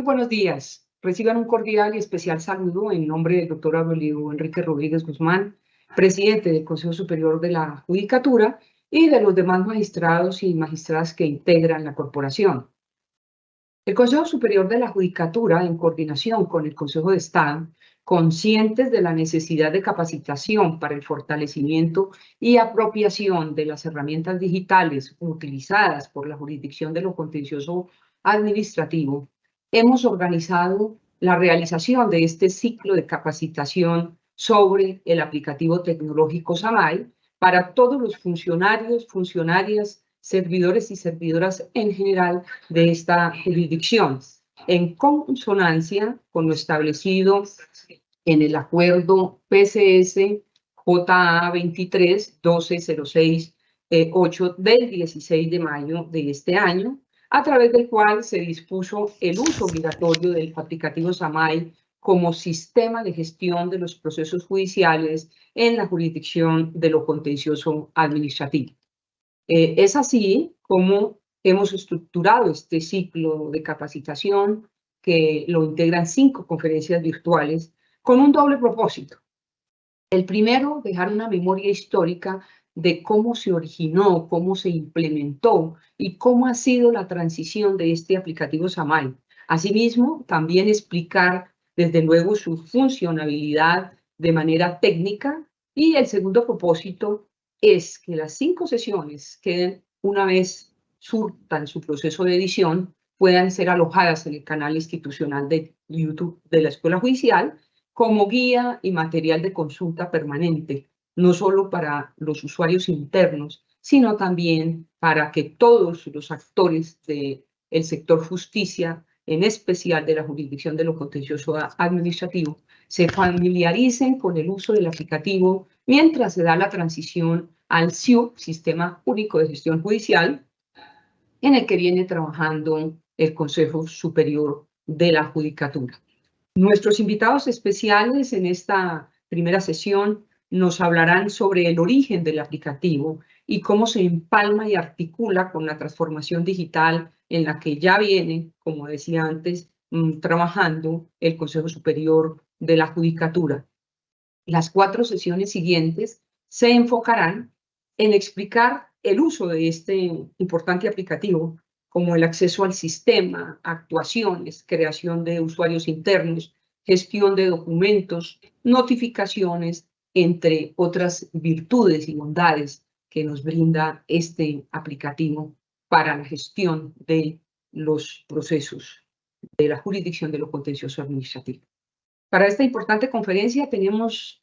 buenos días. Reciban un cordial y especial saludo en nombre del doctor Aurelio Enrique Rodríguez Guzmán, presidente del Consejo Superior de la Judicatura y de los demás magistrados y magistradas que integran la corporación. El Consejo Superior de la Judicatura, en coordinación con el Consejo de Estado, conscientes de la necesidad de capacitación para el fortalecimiento y apropiación de las herramientas digitales utilizadas por la jurisdicción de lo contencioso administrativo, hemos organizado la realización de este ciclo de capacitación sobre el aplicativo tecnológico SAMAI para todos los funcionarios, funcionarias, servidores y servidoras en general de esta jurisdicción, en consonancia con lo establecido en el acuerdo PCS JA 23-1206-8 del 16 de mayo de este año, a través del cual se dispuso el uso obligatorio del aplicativo SAMAI como sistema de gestión de los procesos judiciales en la jurisdicción de lo contencioso administrativo. Es así como hemos estructurado este ciclo de capacitación que lo integran 5 conferencias virtuales con un doble propósito. El primero, dejar una memoria histórica de cómo se originó, cómo se implementó y cómo ha sido la transición de este aplicativo SAMAI. Asimismo, también explicar desde luego su funcionalidad de manera técnica. Y el segundo propósito es que las 5 sesiones queden, una vez surtan su proceso de edición, puedan ser alojadas en el canal institucional de YouTube de la Escuela Judicial como guía y material de consulta permanente, no solo para los usuarios internos, sino también para que todos los actores del sector justicia, en especial de la jurisdicción de lo contencioso administrativo, se familiaricen con el uso del aplicativo mientras se da la transición al SIUJ, Sistema Único de Gestión Judicial, en el que viene trabajando el Consejo Superior de la Judicatura. Nuestros invitados especiales en esta primera sesión nos hablarán sobre el origen del aplicativo y cómo se empalma y articula con la transformación digital en la que ya viene, como decía antes, trabajando el Consejo Superior de la Judicatura. Las 4 sesiones siguientes se enfocarán en explicar el uso de este importante aplicativo, como el acceso al sistema, actuaciones, creación de usuarios internos, gestión de documentos, notificaciones, entre otras virtudes y bondades que nos brinda este aplicativo para la gestión de los procesos de la jurisdicción de lo contencioso administrativo. Para esta importante conferencia tenemos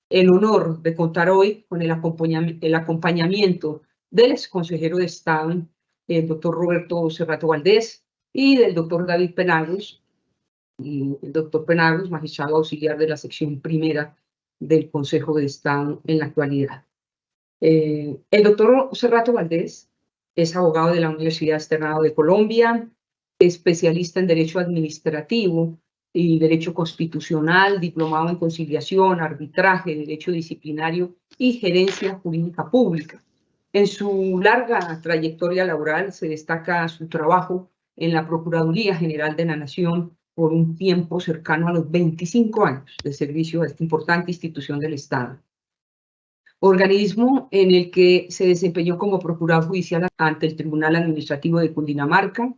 el honor de contar hoy con el acompañamiento del exconsejero de Estado, el doctor Roberto Cerrato Valdés, y del doctor David Penagos, y el doctor Penagos, magistrado auxiliar de la sección primera del Consejo de Estado en la actualidad. El doctor Cerrato Valdés es abogado de la Universidad Externado de Colombia, especialista en Derecho Administrativo y Derecho Constitucional, diplomado en Conciliación, Arbitraje, Derecho Disciplinario y Gerencia Jurídica Pública. En su larga trayectoria laboral se destaca su trabajo en la Procuraduría General de la Nación por un tiempo cercano a los 25 años de servicio a esta importante institución del Estado. Organismo en el que se desempeñó como procurador judicial ante el Tribunal Administrativo de Cundinamarca,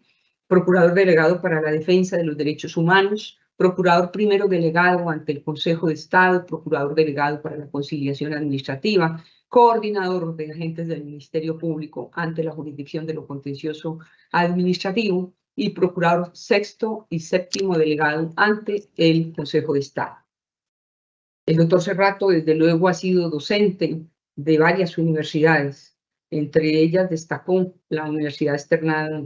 procurador delegado para la defensa de los derechos humanos, procurador primero delegado ante el Consejo de Estado, procurador delegado para la conciliación administrativa, coordinador de agentes del Ministerio Público ante la jurisdicción de lo contencioso administrativo y procurador sexto y séptimo delegado ante el Consejo de Estado. El doctor Cerrato, desde luego, ha sido docente de varias universidades. Entre ellas destacó la Universidad Externada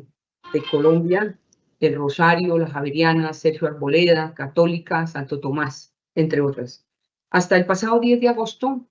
de Colombia, el Rosario, la Javeriana, Sergio Arboleda, Católica, Santo Tomás, entre otras. Hasta el pasado 10 de agosto,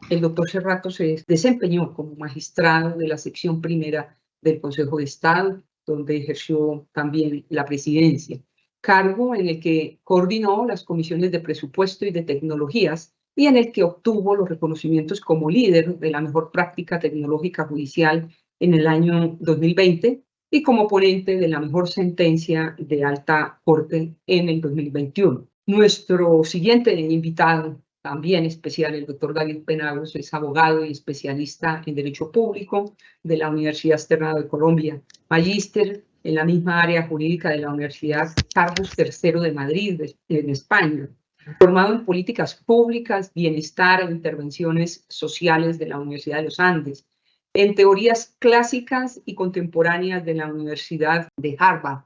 el doctor Cerrato se desempeñó como magistrado de la sección primera del Consejo de Estado, donde ejerció también la presidencia, cargo en el que coordinó las comisiones de presupuesto y de tecnologías y en el que obtuvo los reconocimientos como líder de la mejor práctica tecnológica judicial en el año 2020 y como ponente de la mejor sentencia de alta corte en el 2021. Nuestro siguiente invitado, también especial, el doctor David Penagos, es abogado y especialista en Derecho Público de la Universidad Externado de Colombia, magíster en la misma área jurídica de la Universidad Carlos III de Madrid, en España, formado en políticas públicas, bienestar e intervenciones sociales de la Universidad de los Andes, en teorías clásicas y contemporáneas de la Universidad de Harvard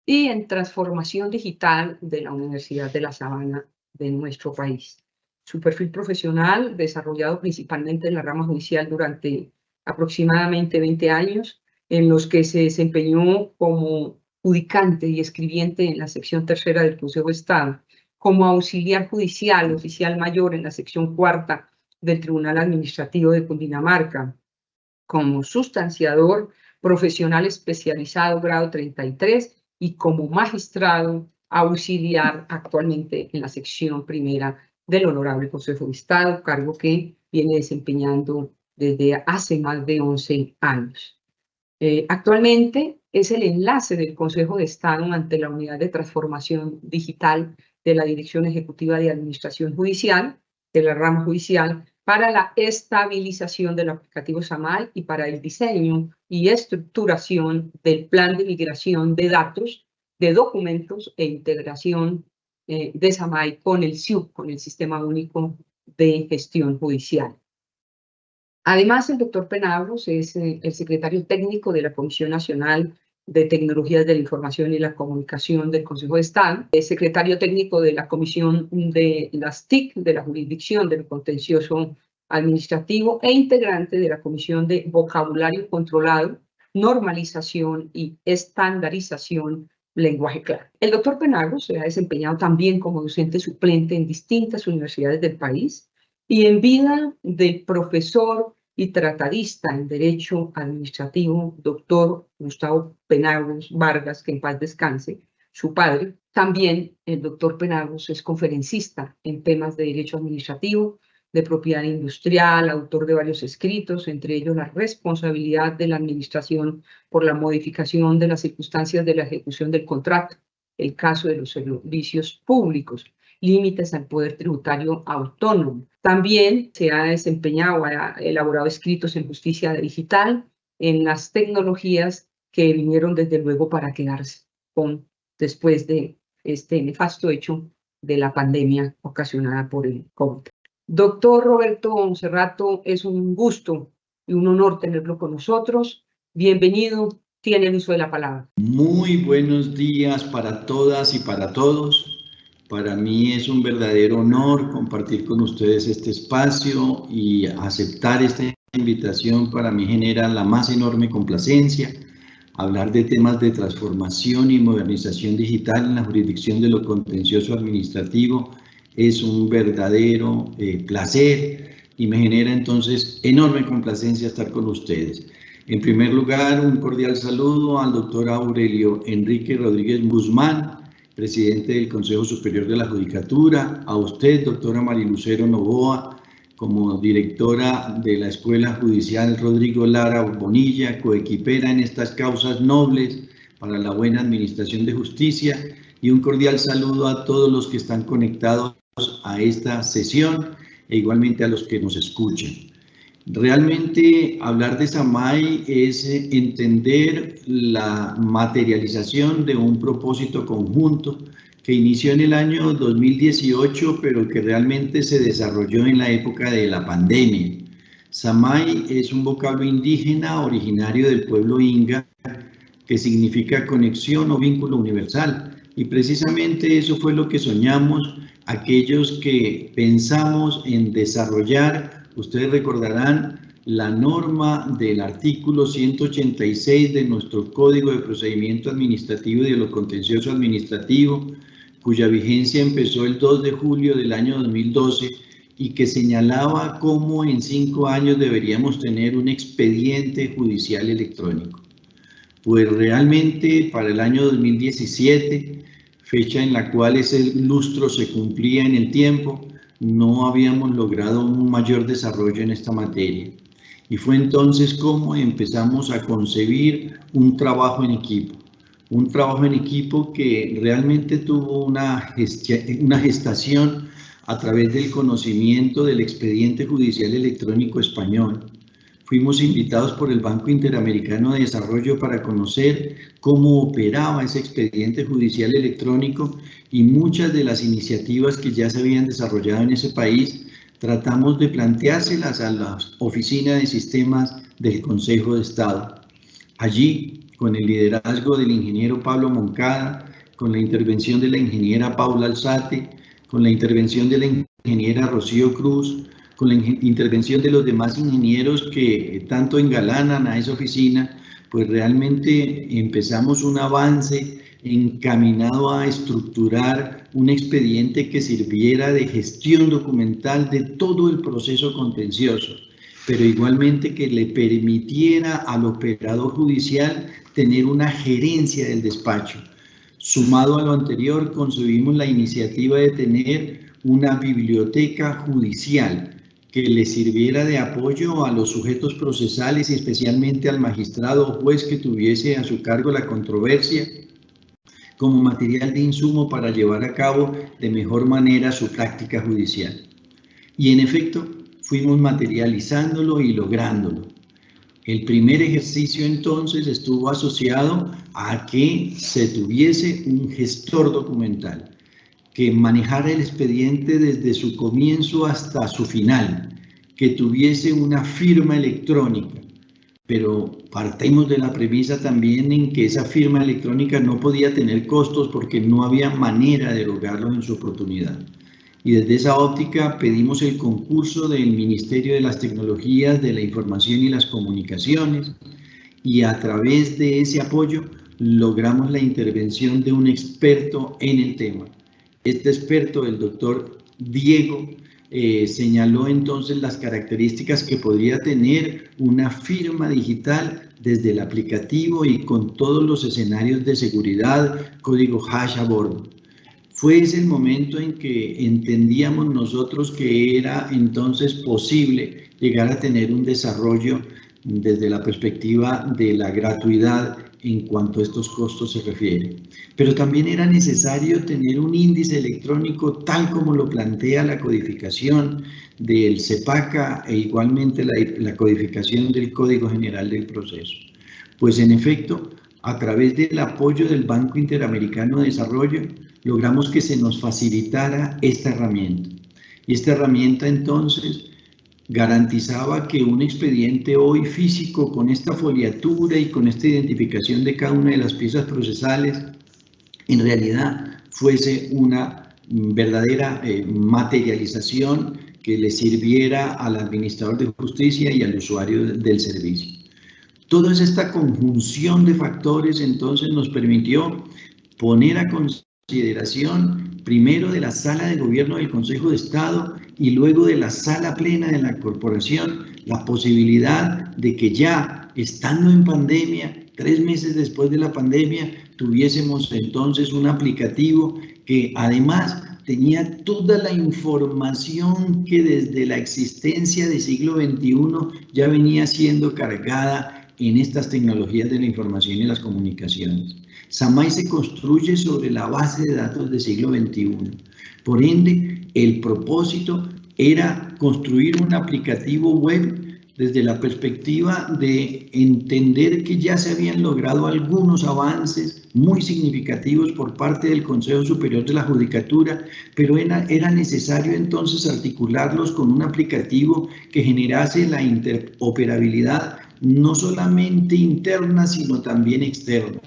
y en transformación digital de la Universidad de La Sabana de nuestro país. Su perfil profesional, desarrollado principalmente en la rama judicial durante aproximadamente 20 años, en los que se desempeñó como judicante y escribiente en la sección tercera del Consejo de Estado, como auxiliar judicial, oficial mayor en la sección cuarta del Tribunal Administrativo de Cundinamarca, como sustanciador profesional especializado grado 33 y como magistrado auxiliar actualmente en la sección primera del Honorable Consejo de Estado, cargo que viene desempeñando desde hace más de 11 años. Actualmente es el enlace del Consejo de Estado ante la Unidad de Transformación Digital de la Dirección Ejecutiva de Administración Judicial, de la rama judicial, para la estabilización del aplicativo SAMAI y para el diseño y estructuración del plan de migración de datos, de documentos e integración de SAMAI con el SIUC, con el Sistema Único de Gestión Judicial. Además, el doctor Penagos es el secretario técnico de la Comisión Nacional de Tecnologías de la Información y la Comunicación del Consejo de Estado, es secretario técnico de la Comisión de las TIC, de la Jurisdicción del Contencioso Administrativo, e integrante de la Comisión de Vocabulario Controlado, Normalización y Estandarización, Lenguaje Claro. El doctor Penagos se ha desempeñado también como docente suplente en distintas universidades del país, y en vida del profesor y tratadista en Derecho Administrativo, doctor Gustavo Penagos Vargas, que en paz descanse, su padre. También el doctor Penagos es conferencista en temas de Derecho Administrativo, de propiedad industrial, autor de varios escritos, entre ellos La responsabilidad de la administración por la modificación de las circunstancias de la ejecución del contrato, el caso de los servicios públicos, límites al poder tributario autónomo. También se ha desempeñado, ha elaborado escritos en justicia digital, en las tecnologías que vinieron desde luego para quedarse después de este nefasto hecho de la pandemia ocasionada por el COVID. Doctor Roberto Monserrato, es un gusto y un honor tenerlo con nosotros. Bienvenido, tiene el uso de la palabra. Muy buenos días para todas y para todos. Para mí es un verdadero honor compartir con ustedes este espacio y aceptar esta invitación para mí genera la más enorme complacencia. Hablar de temas de transformación y modernización digital en la jurisdicción de lo contencioso administrativo es un verdadero placer y me genera entonces enorme complacencia estar con ustedes. En primer lugar, un cordial saludo al doctor Aurelio Enrique Rodríguez Guzmán, presidente del Consejo Superior de la Judicatura, a usted, doctora Marilucero Novoa, como directora de la Escuela Judicial Rodrigo Lara Bonilla, coequipera en estas causas nobles para la buena administración de justicia, y un cordial saludo a todos los que están conectados a esta sesión e igualmente a los que nos escuchan. Realmente hablar de SAMAI es entender la materialización de un propósito conjunto que inició en el año 2018, pero que realmente se desarrolló en la época de la pandemia. SAMAI es un vocablo indígena originario del pueblo Inga que significa conexión o vínculo universal, y precisamente eso fue lo que soñamos aquellos que pensamos en desarrollar. Ustedes recordarán la norma del artículo 186 de nuestro Código de Procedimiento Administrativo y de lo Contencioso Administrativo, cuya vigencia empezó el 2 de julio del año 2012 y que señalaba cómo en 5 años deberíamos tener un expediente judicial electrónico. Pues realmente para el año 2017, fecha en la cual ese lustro se cumplía en el tiempo, no habíamos logrado un mayor desarrollo en esta materia. Y fue entonces como empezamos a concebir un trabajo en equipo. Un trabajo en equipo que realmente tuvo una gestación a través del conocimiento del expediente judicial electrónico español. Fuimos invitados por el Banco Interamericano de Desarrollo para conocer cómo operaba ese expediente judicial electrónico, y muchas de las iniciativas que ya se habían desarrollado en ese país tratamos de planteárselas a la Oficina de Sistemas del Consejo de Estado. Allí, con el liderazgo del ingeniero Pablo Moncada, con la intervención de la ingeniera Paula Alzate, con la intervención de la ingeniera Rocío Cruz, con la intervención de los demás ingenieros que tanto engalanan a esa oficina, pues realmente empezamos un avance encaminado a estructurar un expediente que sirviera de gestión documental de todo el proceso contencioso, pero igualmente que le permitiera al operador judicial tener una gerencia del despacho. Sumado a lo anterior, concebimos la iniciativa de tener una biblioteca judicial que le sirviera de apoyo a los sujetos procesales y especialmente al magistrado o juez que tuviese a su cargo la controversia, como material de insumo para llevar a cabo de mejor manera su práctica judicial. Y en efecto, fuimos materializándolo y lográndolo. El primer ejercicio entonces estuvo asociado a que se tuviese un gestor documental que manejara el expediente desde su comienzo hasta su final, que tuviese una firma electrónica, pero partimos de la premisa también en que esa firma electrónica no podía tener costos porque no había manera de lograrlo en su oportunidad. Y desde esa óptica pedimos el concurso del Ministerio de las Tecnologías de la Información y las Comunicaciones, y a través de ese apoyo logramos la intervención de un experto en el tema. Este experto, el doctor Diego, señaló entonces las características que podría tener una firma digital desde el aplicativo y con todos los escenarios de seguridad, código hash a bordo. Fue ese el momento en que entendíamos nosotros que era entonces posible llegar a tener un desarrollo desde la perspectiva de la gratuidad en cuanto a estos costos se refiere. Pero también era necesario tener un índice electrónico tal como lo plantea la codificación del CEPACA e igualmente la codificación del Código General del Proceso. Pues en efecto, a través del apoyo del Banco Interamericano de Desarrollo, logramos que se nos facilitara esta herramienta. Y esta herramienta entonces garantizaba que un expediente hoy físico con esta foliatura y con esta identificación de cada una de las piezas procesales en realidad fuese una verdadera materialización que le sirviera al administrador de justicia y al usuario del servicio. Toda esta conjunción de factores entonces nos permitió poner a consideración primero de la Sala de Gobierno del Consejo de Estado y luego de la Sala Plena de la Corporación la posibilidad de que ya estando en pandemia, 3 meses después de la pandemia, tuviésemos entonces un aplicativo que además tenía toda la información que desde la existencia del siglo XXI ya venía siendo cargada en estas tecnologías de la información y las comunicaciones. SAMAI se construye sobre la base de datos del siglo XXI. Por ende, el propósito era construir un aplicativo web desde la perspectiva de entender que ya se habían logrado algunos avances muy significativos por parte del Consejo Superior de la Judicatura, pero era necesario entonces articularlos con un aplicativo que generase la interoperabilidad no solamente interna, sino también externa.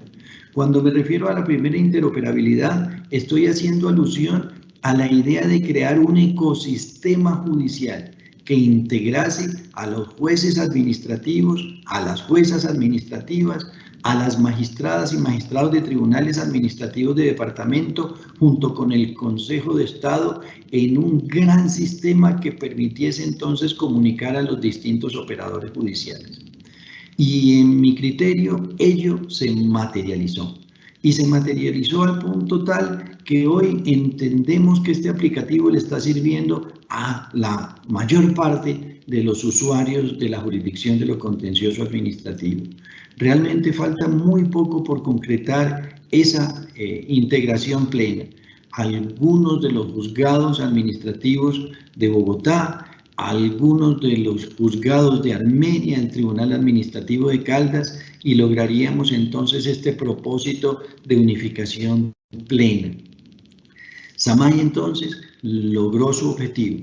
Cuando me refiero a la primera interoperabilidad, estoy haciendo alusión a la idea de crear un ecosistema judicial que integrase a los jueces administrativos, a las juezas administrativas, a las magistradas y magistrados de tribunales administrativos de departamento, junto con el Consejo de Estado, en un gran sistema que permitiese entonces comunicar a los distintos operadores judiciales. Y en mi criterio, ello se materializó. Y se materializó al punto tal que hoy entendemos que este aplicativo le está sirviendo a la mayor parte de los usuarios de la jurisdicción de lo contencioso administrativo. Realmente falta muy poco por concretar esa integración plena. Algunos de los juzgados administrativos de Bogotá, algunos de los juzgados de Armenia, el Tribunal Administrativo de Caldas, y lograríamos entonces este propósito de unificación plena. SAMAI entonces logró su objetivo,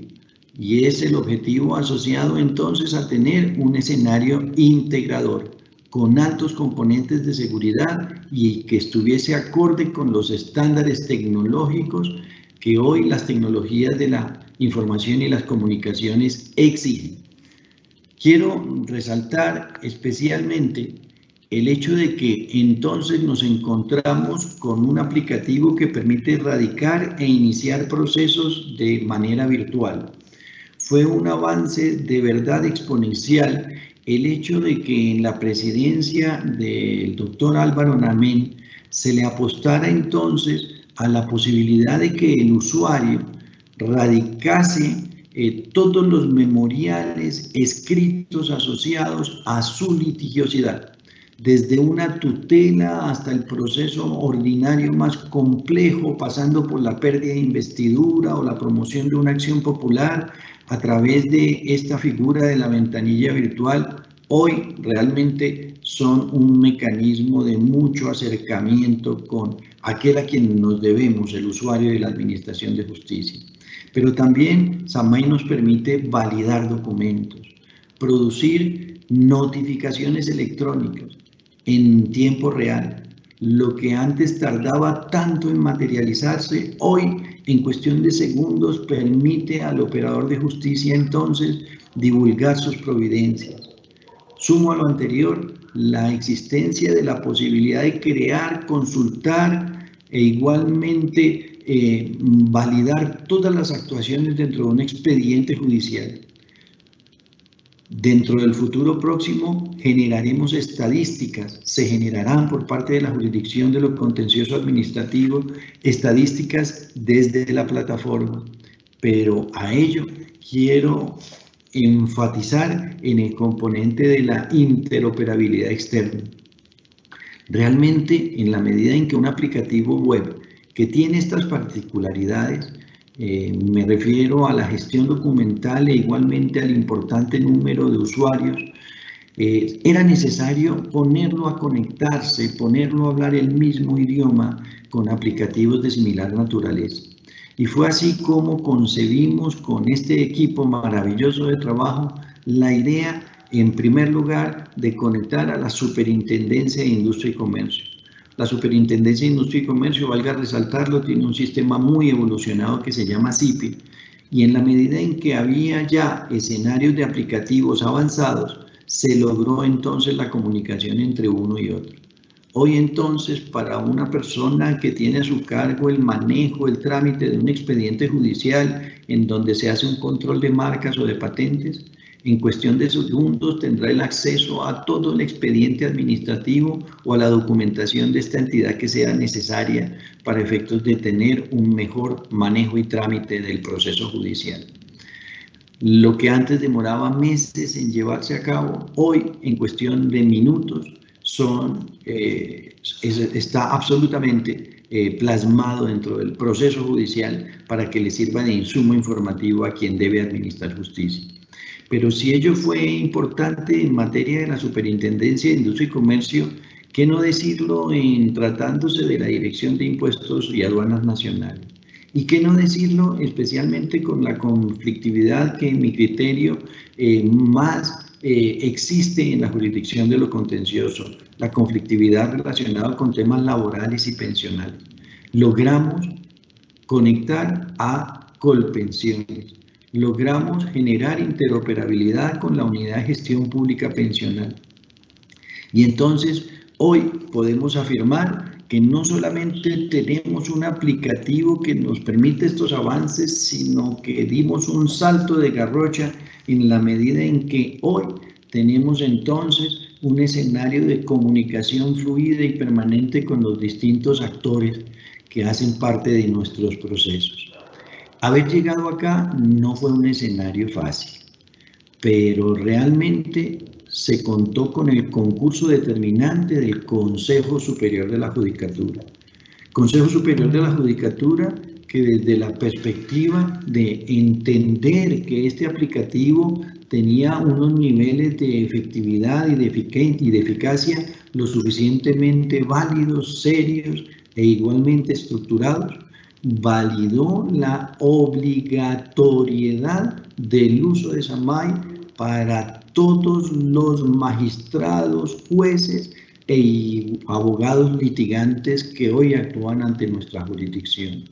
y es el objetivo asociado entonces a tener un escenario integrador con altos componentes de seguridad y que estuviese acorde con los estándares tecnológicos que hoy las tecnologías de la información y las comunicaciones exigen. Quiero resaltar especialmente el hecho de que entonces nos encontramos con un aplicativo que permite erradicar e iniciar procesos de manera virtual. Fue un avance de verdad exponencial el hecho de que en la presidencia del doctor Álvaro Namén se le apostara entonces a la posibilidad de que el usuario radicase todos los memoriales escritos asociados a su litigiosidad, desde una tutela hasta el proceso ordinario más complejo, pasando por la pérdida de investidura o la promoción de una acción popular a través de esta figura de la ventanilla virtual. Hoy realmente son un mecanismo de mucho acercamiento con aquel a quien nos debemos, el usuario de la Administración de Justicia. Pero también SAMAI nos permite validar documentos, producir notificaciones electrónicas en tiempo real. Lo que antes tardaba tanto en materializarse, hoy en cuestión de segundos permite al operador de justicia entonces divulgar sus providencias. Sumo a lo anterior la existencia de la posibilidad de crear, consultar e igualmente validar todas las actuaciones dentro de un expediente judicial. Dentro del futuro próximo generaremos estadísticas, se generarán por parte de la jurisdicción de lo contencioso administrativo estadísticas desde la plataforma, pero a ello quiero enfatizar en el componente de la interoperabilidad externa. Realmente, en la medida en que un aplicativo web que tiene estas particularidades, me refiero a la gestión documental e igualmente al importante número de usuarios, era necesario ponerlo a conectarse, ponerlo a hablar el mismo idioma con aplicativos de similar naturaleza. Y fue así como concebimos con este equipo maravilloso de trabajo la idea, en primer lugar, de conectar a la Superintendencia de Industria y Comercio. La Superintendencia de Industria y Comercio, valga resaltarlo, tiene un sistema muy evolucionado que se llama SIPI, y en la medida en que había ya escenarios de aplicativos avanzados, se logró entonces la comunicación entre uno y otro. Hoy entonces, para una persona que tiene a su cargo el manejo, el trámite de un expediente judicial en donde se hace un control de marcas o de patentes, en cuestión de segundos tendrá el acceso a todo el expediente administrativo o a la documentación de esta entidad que sea necesaria para efectos de tener un mejor manejo y trámite del proceso judicial. Lo que antes demoraba meses en llevarse a cabo, hoy en cuestión de minutos está absolutamente plasmado dentro del proceso judicial para que le sirva de insumo informativo a quien debe administrar justicia. Pero si ello fue importante en materia de la Superintendencia de Industria y Comercio, ¿qué no decirlo en tratándose de la Dirección de Impuestos y Aduanas Nacionales? ¿Y qué no decirlo especialmente con la conflictividad que en mi criterio más existe en la jurisdicción de lo contencioso, la conflictividad relacionada con temas laborales y pensionales? Logramos conectar a Colpensiones, logramos generar interoperabilidad con la Unidad de Gestión Pública Pensional. Y entonces hoy podemos afirmar que no solamente tenemos un aplicativo que nos permite estos avances, sino que dimos un salto de garrocha en la medida en que hoy tenemos entonces un escenario de comunicación fluida y permanente con los distintos actores que hacen parte de nuestros procesos. Haber llegado acá no fue un escenario fácil. pero realmente se contó con el concurso determinante del Consejo Superior de la Judicatura. Consejo Superior de la Judicatura que desde la perspectiva de entender que este aplicativo tenía unos niveles de efectividad y de eficacia lo suficientemente válidos, serios e igualmente estructurados, validó la obligatoriedad del uso de SAMAI para todos los magistrados, jueces e abogados litigantes que hoy actúan ante nuestra jurisdicción.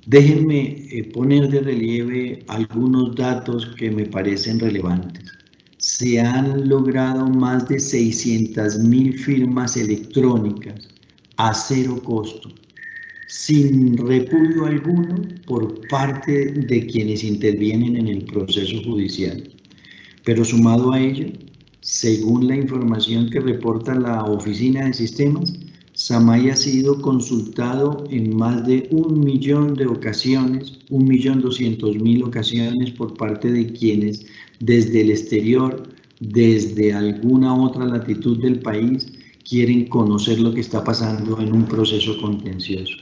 Déjenme poner de relieve algunos datos que me parecen relevantes. Se han logrado más de 600.000 firmas electrónicas a cero costo, sin repudio alguno por parte de quienes intervienen en el proceso judicial. Pero sumado a ello, según la información que reporta la Oficina de Sistemas, SAMAI ha sido consultado en más de 1 millón de ocasiones, 1.200.000 ocasiones por parte de quienes desde el exterior, desde alguna otra latitud del país, quieren conocer lo que está pasando en un proceso contencioso.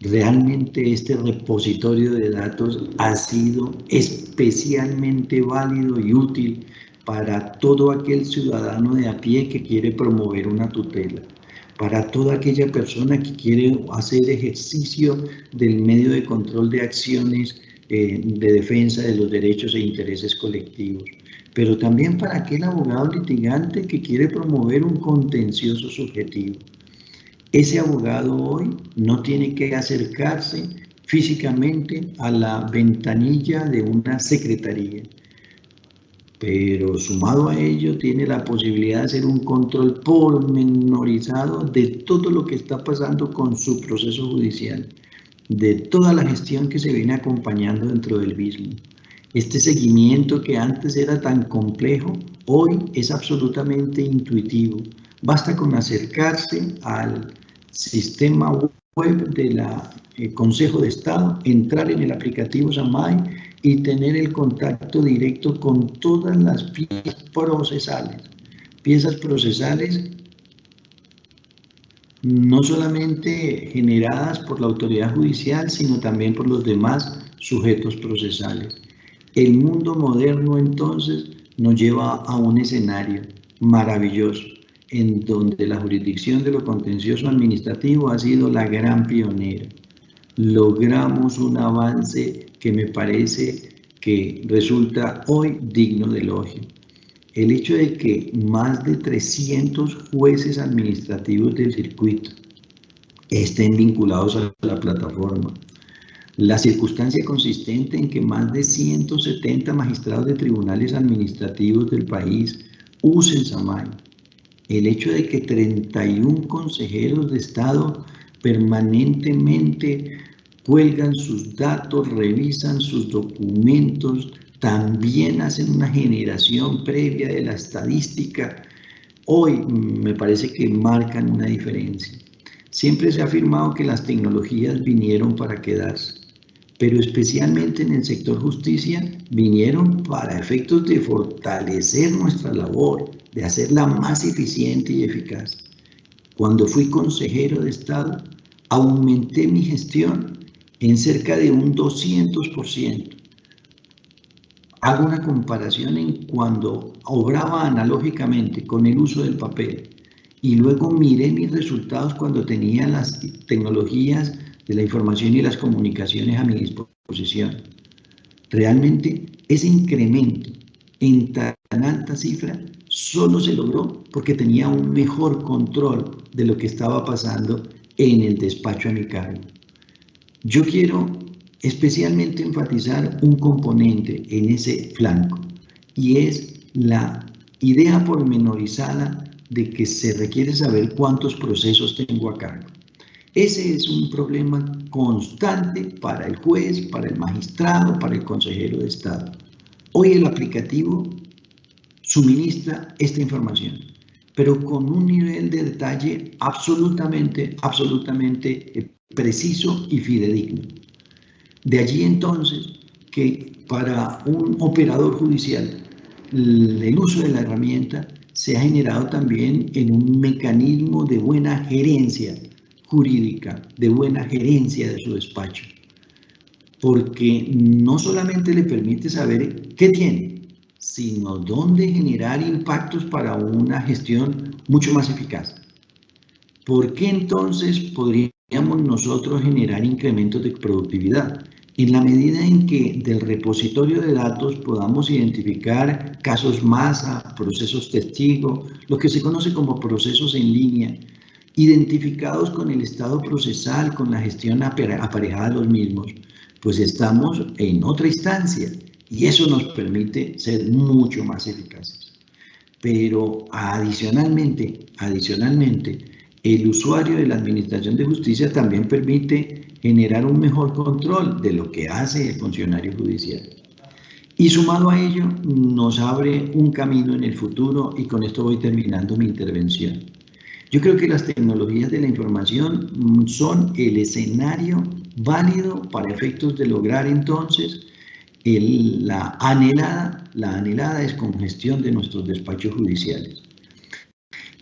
Realmente este repositorio de datos ha sido especialmente válido y útil para todo aquel ciudadano de a pie que quiere promover una tutela, para toda aquella persona que quiere hacer ejercicio del medio de control de acciones de defensa de los derechos e intereses colectivos, pero también para aquel abogado litigante que quiere promover un contencioso subjetivo. Ese abogado hoy no tiene que acercarse físicamente a la ventanilla de una secretaría, pero sumado a ello tiene la posibilidad de hacer un control pormenorizado de todo lo que está pasando con su proceso judicial, de toda la gestión que se viene acompañando dentro del mismo. Este seguimiento que antes era tan complejo, hoy es absolutamente intuitivo. Basta con acercarse al sistema web del Consejo de Estado, entrar en el aplicativo SAMAI y tener el contacto directo con todas las piezas procesales no solamente generadas por la autoridad judicial, sino también por los demás sujetos procesales. El mundo moderno entonces nos lleva a un escenario maravilloso, en donde la jurisdicción de lo contencioso administrativo ha sido la gran pionera. Logramos un avance que me parece que resulta hoy digno de elogio. El hecho de que más de 300 jueces administrativos del circuito estén vinculados a la plataforma, la circunstancia consistente en que más de 170 magistrados de tribunales administrativos del país usen SAMAI, el hecho de que 31 consejeros de Estado permanentemente cuelgan sus datos, revisan sus documentos, también hacen una generación previa de la estadística, hoy me parece que marcan una diferencia. Siempre se ha afirmado que las tecnologías vinieron para quedarse, pero especialmente en el sector justicia vinieron para efectos de fortalecer nuestra labor, de hacerla más eficiente y eficaz. Cuando fui consejero de Estado, aumenté mi gestión en cerca de un 200%. Hago una comparación en cuando obraba analógicamente con el uso del papel y luego miré mis resultados cuando tenía las tecnologías de la información y las comunicaciones a mi disposición. Realmente ese incremento en tan alta cifra solo se logró porque tenía un mejor control de lo que estaba pasando en el despacho a mi cargo. Yo quiero especialmente enfatizar un componente en ese flanco y es la idea pormenorizada de que se requiere saber cuántos procesos tengo a cargo. Ese es un problema constante para el juez, para el magistrado, para el consejero de Estado. Hoy el aplicativo suministra esta información, pero con un nivel de detalle absolutamente preciso y fidedigno. De allí entonces que para un operador judicial el uso de la herramienta se ha generado también en un mecanismo de buena gerencia jurídica, de buena gerencia de su despacho, porque no solamente le permite saber qué tiene, sino dónde generar impactos para una gestión mucho más eficaz. ¿Por qué entonces podríamos nosotros generar incrementos de productividad? En la medida en que del repositorio de datos podamos identificar casos masa, procesos testigo, lo que se conoce como procesos en línea, identificados con el estado procesal, con la gestión aparejada de los mismos, pues estamos en otra instancia y eso nos permite ser mucho más eficaces. Pero adicionalmente, el usuario de la Administración de Justicia también permite generar un mejor control de lo que hace el funcionario judicial. Y sumado a ello, nos abre un camino en el futuro, y con esto voy terminando mi intervención. Yo creo que las tecnologías de la información son el escenario válido para efectos de lograr entonces la anhelada descongestión de nuestros despachos judiciales.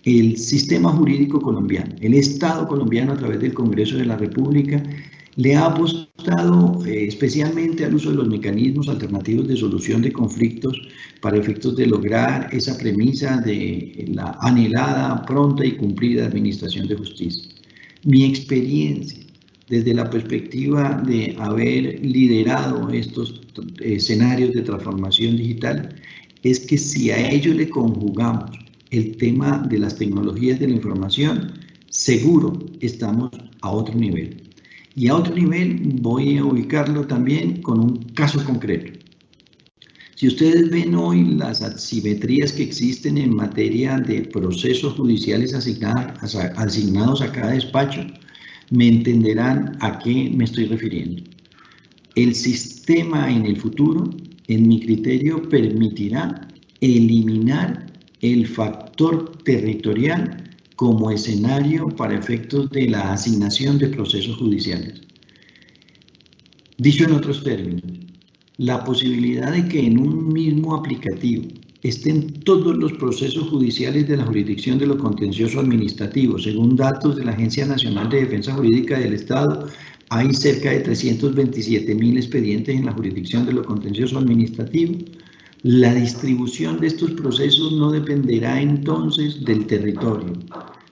El sistema jurídico colombiano, el Estado colombiano a través del Congreso de la República, le ha apostado especialmente al uso de los mecanismos alternativos de solución de conflictos para efectos de lograr esa premisa de la anhelada, pronta y cumplida administración de justicia. Mi experiencia desde la perspectiva de haber liderado estos escenarios de transformación digital es que si a ello le conjugamos el tema de las tecnologías de la información, seguro estamos a otro nivel. Y a otro nivel voy a ubicarlo también con un caso concreto. Si ustedes ven hoy las asimetrías que existen en materia de procesos judiciales asignados a cada despacho, me entenderán a qué me estoy refiriendo. El sistema en el futuro, en mi criterio, permitirá eliminar el factor territorial como escenario para efectos de la asignación de procesos judiciales. Dicho en otros términos, la posibilidad de que en un mismo aplicativo estén todos los procesos judiciales de la jurisdicción de lo contencioso administrativo. Según datos de la Agencia Nacional de Defensa Jurídica del Estado, hay cerca de 327.000 expedientes en la jurisdicción de lo contencioso administrativo. La distribución de estos procesos no dependerá entonces del territorio,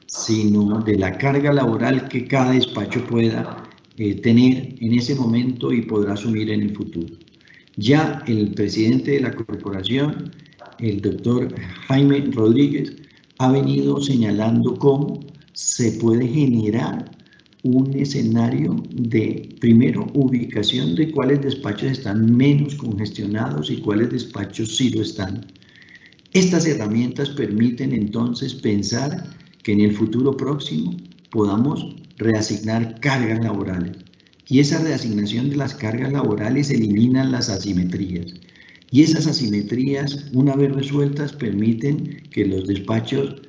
sino de la carga laboral que cada despacho pueda tener en ese momento y podrá asumir en el futuro. Ya el presidente de la corporación, el doctor Jaime Rodríguez, ha venido señalando cómo se puede generar un escenario de, primero, ubicación de cuáles despachos están menos congestionados y cuáles despachos sí lo están. Estas herramientas permiten entonces pensar que en el futuro próximo podamos reasignar cargas laborales. Y esa reasignación de las cargas laborales elimina las asimetrías. Y esas asimetrías, una vez resueltas, permiten que los despachos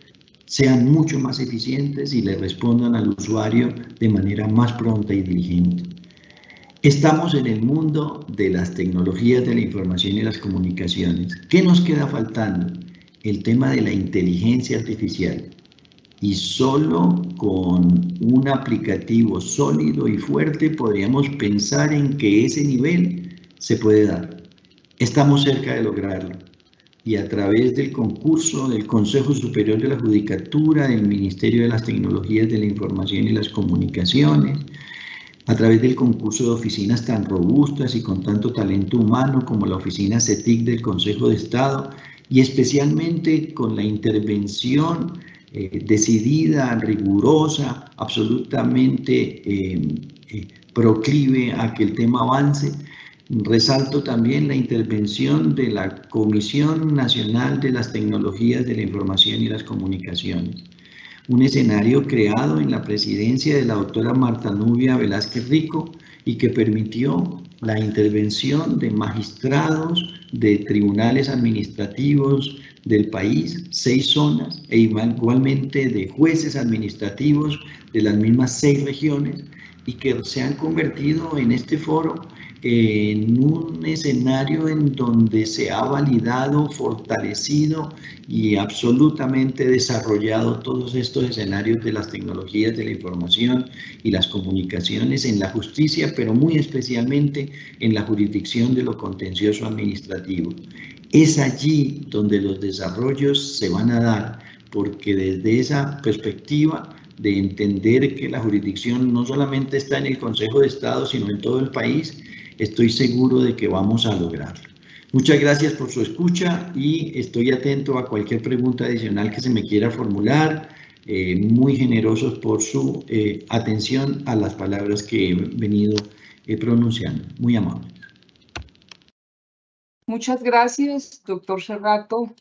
sean mucho más eficientes y le respondan al usuario de manera más pronta y diligente. Estamos en el mundo de las tecnologías de la información y las comunicaciones. ¿Qué nos queda faltando? El tema de la inteligencia artificial. Y solo con un aplicativo sólido y fuerte podríamos pensar en que ese nivel se puede dar. Estamos cerca de lograrlo. Y a través del concurso del Consejo Superior de la Judicatura, del Ministerio de las Tecnologías de la Información y las Comunicaciones, a través del concurso de oficinas tan robustas y con tanto talento humano como la oficina CETIC del Consejo de Estado, y especialmente con la intervención decidida, rigurosa, absolutamente proclive a que el tema avance. Resalto también la intervención de la Comisión Nacional de las Tecnologías de la Información y las Comunicaciones, un escenario creado en la presidencia de la doctora Marta Nubia Velázquez Rico y que permitió la intervención de magistrados de tribunales administrativos del país, 6 zonas, e igualmente de jueces administrativos de las mismas 6 regiones, y que se han convertido en este foro en un escenario en donde se ha validado, fortalecido y absolutamente desarrollado todos estos escenarios de las tecnologías de la información y las comunicaciones en la justicia, pero muy especialmente en la jurisdicción de lo contencioso administrativo. Es allí donde los desarrollos se van a dar, porque desde esa perspectiva de entender que la jurisdicción no solamente está en el Consejo de Estado, sino en todo el país, estoy seguro de que vamos a lograrlo. Muchas gracias por su escucha y estoy atento a cualquier pregunta adicional que se me quiera formular. Muy generosos por su atención a las palabras que he venido pronunciando. Muy amable. Muchas gracias, doctor Cerrato,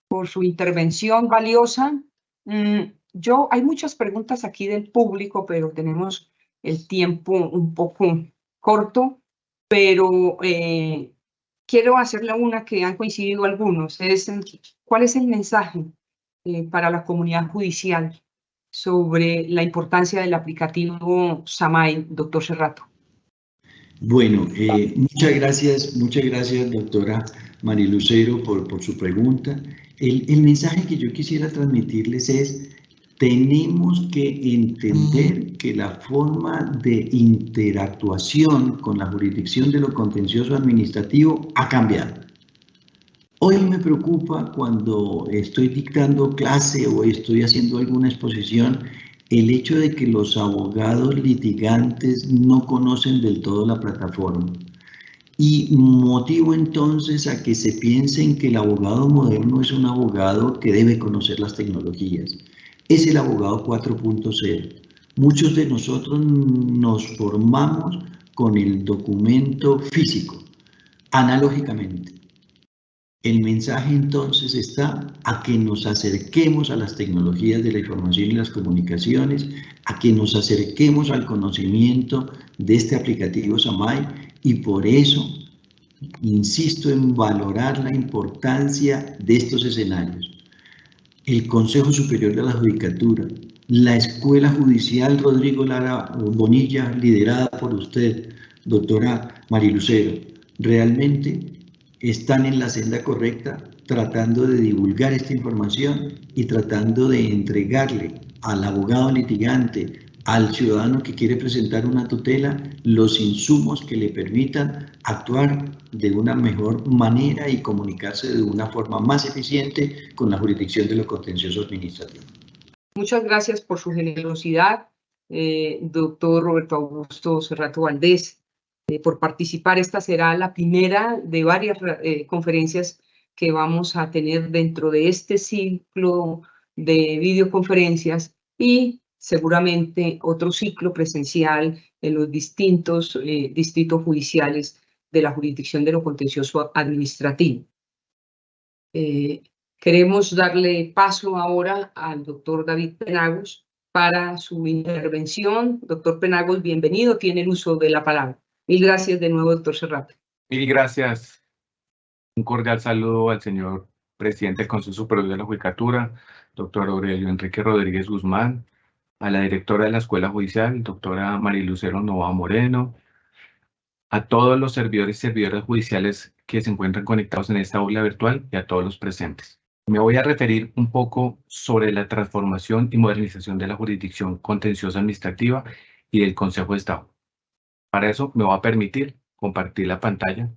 por su intervención valiosa. Hay muchas preguntas aquí del público, pero tenemos el tiempo un poco corto, pero quiero hacerle una que han coincidido algunos. ¿Cuál es el mensaje para la comunidad judicial sobre la importancia del aplicativo SAMAI, doctor Cerrato? Bueno, muchas gracias, doctora Marilucero, por su pregunta. El mensaje que yo quisiera transmitirles es: tenemos que entender que la forma de interactuación con la jurisdicción de lo contencioso administrativo ha cambiado. Hoy me preocupa cuando estoy dictando clase o estoy haciendo alguna exposición el hecho de que los abogados litigantes no conocen del todo la plataforma. Y motivo entonces a que se piensen que el abogado moderno es un abogado que debe conocer las tecnologías. Es el abogado 4.0. Muchos de nosotros nos formamos con el documento físico, analógicamente. El mensaje entonces está a que nos acerquemos a las tecnologías de la información y las comunicaciones, a que nos acerquemos al conocimiento de este aplicativo SAMAI, y por eso insisto en valorar la importancia de estos escenarios. El Consejo Superior de la Judicatura, la Escuela Judicial Rodrigo Lara Bonilla, liderada por usted, doctora Marilucero, realmente están en la senda correcta, tratando de divulgar esta información y tratando de entregarle al abogado litigante, al ciudadano que quiere presentar una tutela, los insumos que le permitan actuar de una mejor manera y comunicarse de una forma más eficiente con la jurisdicción de lo contencioso administrativo. Muchas gracias por su generosidad, doctor Roberto Augusto Cerrato Valdés, por participar. Esta será la primera de varias conferencias que vamos a tener dentro de este ciclo de videoconferencias y seguramente otro ciclo presencial en los distintos distritos judiciales de la jurisdicción de lo contencioso administrativo. Queremos darle paso ahora al doctor David Penagos para su intervención. Doctor Penagos, bienvenido, tiene el uso de la palabra. Mil gracias de nuevo, doctor Cerrato. Mil gracias. Un cordial saludo al señor presidente del Consejo Superior de la Judicatura, doctor Aurelio Enrique Rodríguez Guzmán, a la directora de la Escuela Judicial, doctora Marilucero Novoa Moreno, a todos los servidores y servidoras judiciales que se encuentran conectados en esta aula virtual y a todos los presentes. Me voy a referir un poco sobre la transformación y modernización de la jurisdicción contenciosa administrativa y del Consejo de Estado. Para eso me voy a permitir compartir la pantalla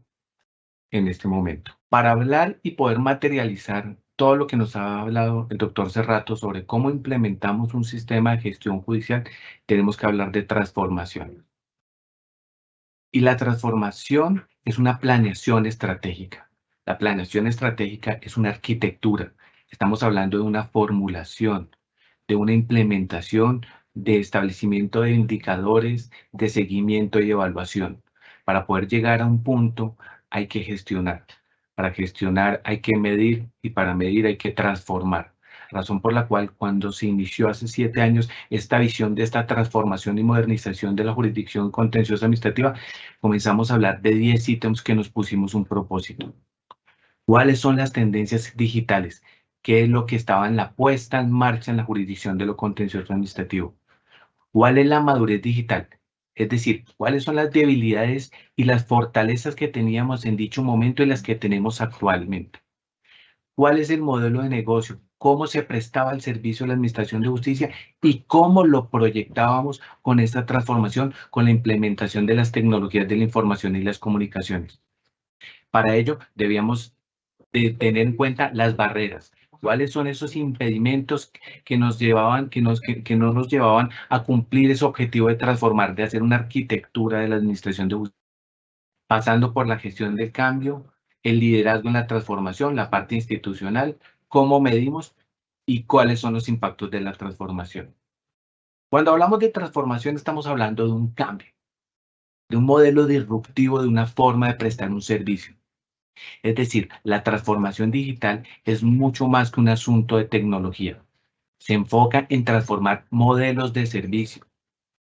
en este momento. Para hablar y poder materializar todo lo que nos ha hablado el doctor Cerrato sobre cómo implementamos un sistema de gestión judicial, tenemos que hablar de transformación. Y la transformación es una planeación estratégica. La planeación estratégica es una arquitectura. Estamos hablando de una formulación, de una implementación, de establecimiento de indicadores, de seguimiento y evaluación. Para poder llegar a un punto hay que gestionar. Para gestionar hay que medir y para medir hay que transformar. Razón por la cual cuando se inició hace 7 años esta visión de esta transformación y modernización de la jurisdicción contenciosa administrativa, comenzamos a hablar de 10 ítems que nos pusimos un propósito. ¿Cuáles son las tendencias digitales? ¿Qué es lo que estaba en la puesta en marcha en la jurisdicción de lo contencioso administrativo? ¿Cuál es la madurez digital? Es decir, cuáles son las debilidades y las fortalezas que teníamos en dicho momento y las que tenemos actualmente. ¿Cuál es el modelo de negocio? ¿Cómo se prestaba el servicio de la Administración de Justicia y cómo lo proyectábamos con esta transformación, con la implementación de las tecnologías de la información y las comunicaciones? Para ello, debíamos tener en cuenta las barreras. ¿Cuáles son esos impedimentos que nos llevaban, que no nos llevaban a cumplir ese objetivo de transformar, de hacer una arquitectura de la Administración de Justicia, pasando por la gestión del cambio, el liderazgo en la transformación, la parte institucional, cómo medimos y cuáles son los impactos de la transformación? Cuando hablamos de transformación, estamos hablando de un cambio, de un modelo disruptivo, de una forma de prestar un servicio. Es decir, la transformación digital es mucho más que un asunto de tecnología. Se enfoca en transformar modelos de servicio,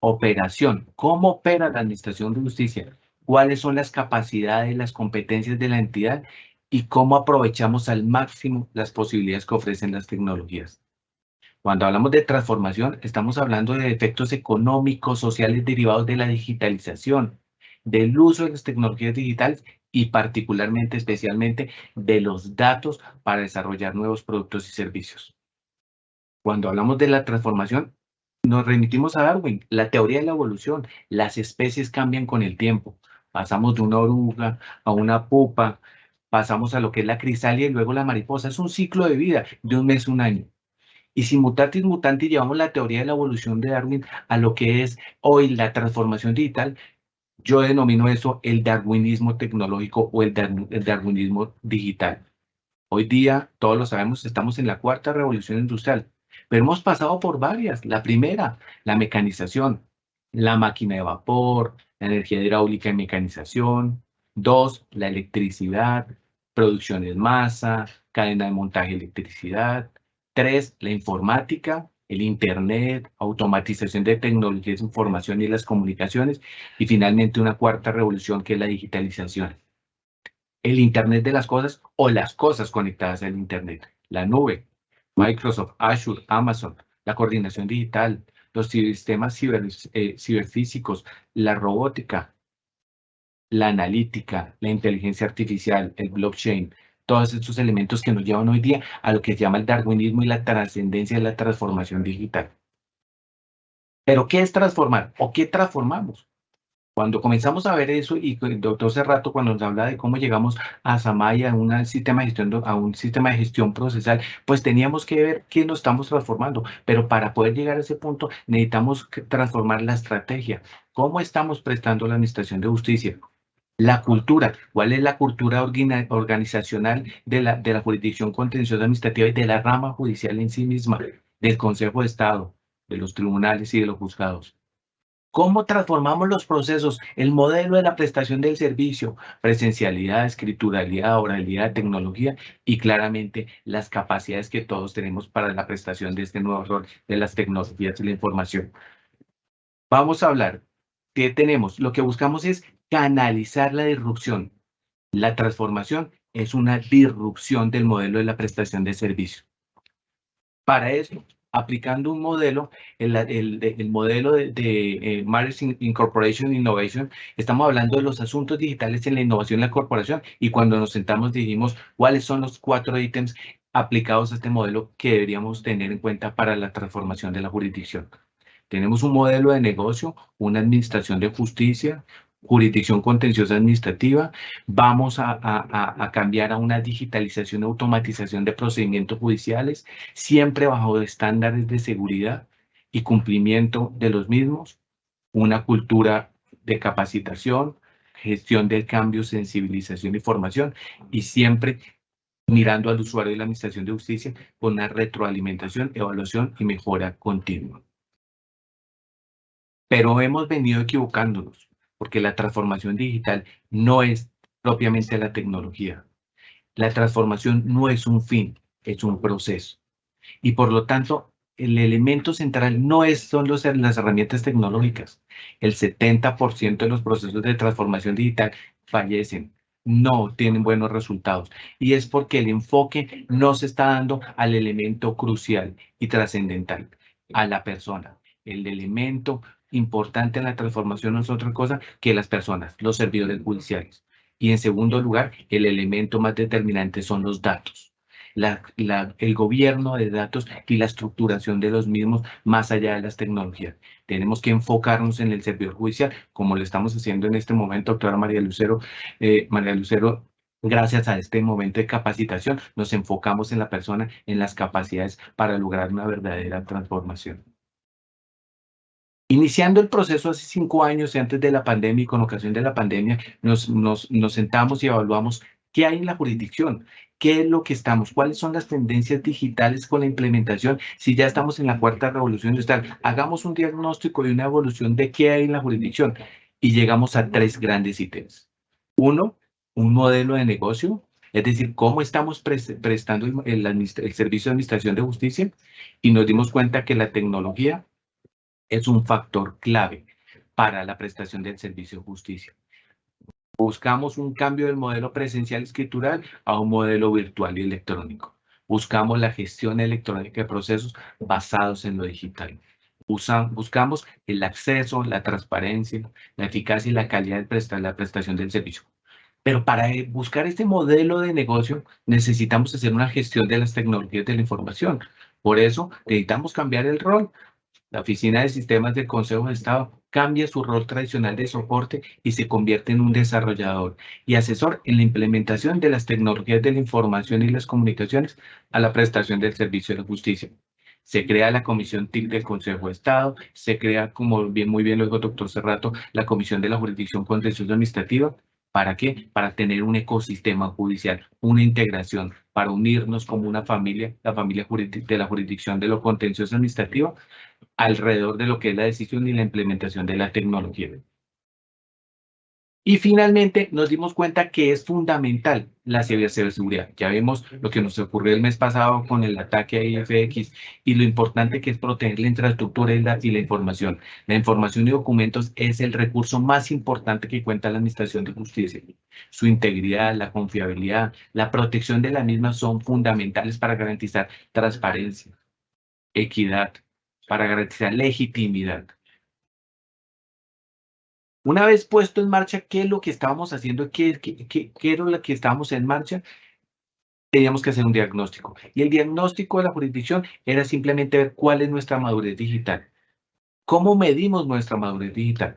operación, cómo opera la Administración de Justicia, cuáles son las capacidades, las competencias de la entidad y cómo aprovechamos al máximo las posibilidades que ofrecen las tecnologías. Cuando hablamos de transformación, estamos hablando de efectos económicos, sociales derivados de la digitalización, del uso de las tecnologías digitales y particularmente, especialmente, de los datos para desarrollar nuevos productos y servicios. Cuando hablamos de la transformación, nos remitimos a Darwin, la teoría de la evolución. Las especies cambian con el tiempo. Pasamos de una oruga a una pupa, pasamos a lo que es la crisálida y luego la mariposa. Es un ciclo de vida de un mes a un año. Y si mutatis mutandis llevamos la teoría de la evolución de Darwin a lo que es hoy la transformación digital, yo denomino eso el darwinismo tecnológico o el darwinismo digital. Hoy día, todos lo sabemos, estamos en la cuarta revolución industrial, pero hemos pasado por varias. La primera, la mecanización, la máquina de vapor, la energía hidráulica y mecanización. Dos, la electricidad, producción en masa, cadena de montaje de electricidad. Tres, la informática, el Internet, automatización de tecnologías de información y las comunicaciones. Y finalmente una cuarta revolución que es la digitalización. El Internet de las cosas o las cosas conectadas al Internet. La nube, Microsoft, Azure, Amazon, la coordinación digital, los sistemas ciberfísicos, la robótica, la analítica, la inteligencia artificial, el blockchain, todos estos elementos que nos llevan hoy día a lo que se llama el darwinismo y la trascendencia de la transformación digital. ¿Pero qué es transformar o qué transformamos? Cuando comenzamos a ver eso, y el doctor Serrato, cuando nos habla de cómo llegamos a Samay, a un sistema de gestión procesal, pues teníamos que ver qué nos estamos transformando. Pero para poder llegar a ese punto, necesitamos transformar la estrategia. ¿Cómo estamos prestando la administración de justicia? La cultura, ¿cuál es la cultura organizacional de la jurisdicción contenciosa administrativa y de la rama judicial en sí misma, del Consejo de Estado, de los tribunales y de los juzgados? ¿Cómo transformamos los procesos? El modelo de la prestación del servicio, presencialidad, escrituralidad, oralidad, tecnología y claramente las capacidades que todos tenemos para la prestación de este nuevo rol de las tecnologías y la información. Vamos a hablar. ¿Qué tenemos? Lo que buscamos es canalizar la disrupción. La transformación es una disrupción del modelo de la prestación de servicio. Para eso, aplicando un modelo, el modelo de Marketing Incorporation Innovation, estamos hablando de los asuntos digitales en la innovación y la corporación, y cuando nos sentamos dijimos cuáles son los 4 ítems aplicados a este modelo que deberíamos tener en cuenta para la transformación de la jurisdicción. Tenemos un modelo de negocio, una administración de justicia, jurisdicción contenciosa administrativa. Vamos a cambiar a una digitalización y automatización de procedimientos judiciales, siempre bajo estándares de seguridad y cumplimiento de los mismos. Una cultura de capacitación, gestión del cambio, sensibilización y formación, y siempre mirando al usuario de la administración de justicia con una retroalimentación, evaluación y mejora continua. Pero hemos venido equivocándonos, porque la transformación digital no es propiamente la tecnología. La transformación no es un fin, es un proceso. Y por lo tanto, el elemento central no son las herramientas tecnológicas. El 70% de los procesos de transformación digital fallecen, no tienen buenos resultados. Y es porque el enfoque no se está dando al elemento crucial y trascendental, a la persona. El elemento importante en la transformación no es otra cosa que las personas, los servidores judiciales. Y en segundo lugar, el elemento más determinante son los datos. El gobierno de datos y la estructuración de los mismos más allá de las tecnologías. Tenemos que enfocarnos en el servidor judicial, como lo estamos haciendo en este momento, doctora María Lucero. Gracias a este momento de capacitación, nos enfocamos en la persona, en las capacidades para lograr una verdadera transformación. Iniciando el proceso hace 5 años, antes de la pandemia y con ocasión de la pandemia, nos sentamos y evaluamos qué hay en la jurisdicción, qué es lo que estamos, cuáles son las tendencias digitales con la implementación, si ya estamos en la cuarta revolución industrial. Hagamos un diagnóstico y una evolución de qué hay en la jurisdicción y llegamos a 3 grandes ítems. 1, un modelo de negocio, es decir, cómo estamos prestando el servicio de administración de justicia, y nos dimos cuenta que la tecnología es un factor clave para la prestación del servicio de justicia. Buscamos un cambio del modelo presencial escritural a un modelo virtual y electrónico. Buscamos la gestión electrónica de procesos basados en lo digital. Buscamos el acceso, la transparencia, la eficacia y la calidad de la prestación del servicio. Pero para buscar este modelo de negocio necesitamos hacer una gestión de las tecnologías de la información. Por eso necesitamos cambiar el rol. La Oficina de Sistemas del Consejo de Estado cambia su rol tradicional de soporte y se convierte en un desarrollador y asesor en la implementación de las tecnologías de la información y las comunicaciones a la prestación del servicio de la justicia. Se crea la Comisión TIC del Consejo de Estado, se crea, como muy bien lo dijo el doctor Cerrato, la Comisión de la Jurisdicción Contencioso Administrativa. ¿Para qué? Para tener un ecosistema judicial, una integración, para unirnos como una familia, la familia de la jurisdicción de lo contencioso administrativo, alrededor de lo que es la decisión y la implementación de la tecnología. Y finalmente nos dimos cuenta que es fundamental la ciberseguridad. Ya vimos lo que nos ocurrió el mes pasado con el ataque a IFX y lo importante que es proteger la infraestructura y la información. La información y documentos es el recurso más importante que cuenta la Administración de Justicia. Su integridad, la confiabilidad, la protección de la misma son fundamentales para garantizar transparencia, equidad, para garantizar legitimidad. Una vez puesto en marcha, ¿qué es lo que estábamos haciendo? ¿Qué era lo que estábamos en marcha? Teníamos que hacer un diagnóstico. Y el diagnóstico de la jurisdicción era simplemente ver cuál es nuestra madurez digital. ¿Cómo medimos nuestra madurez digital?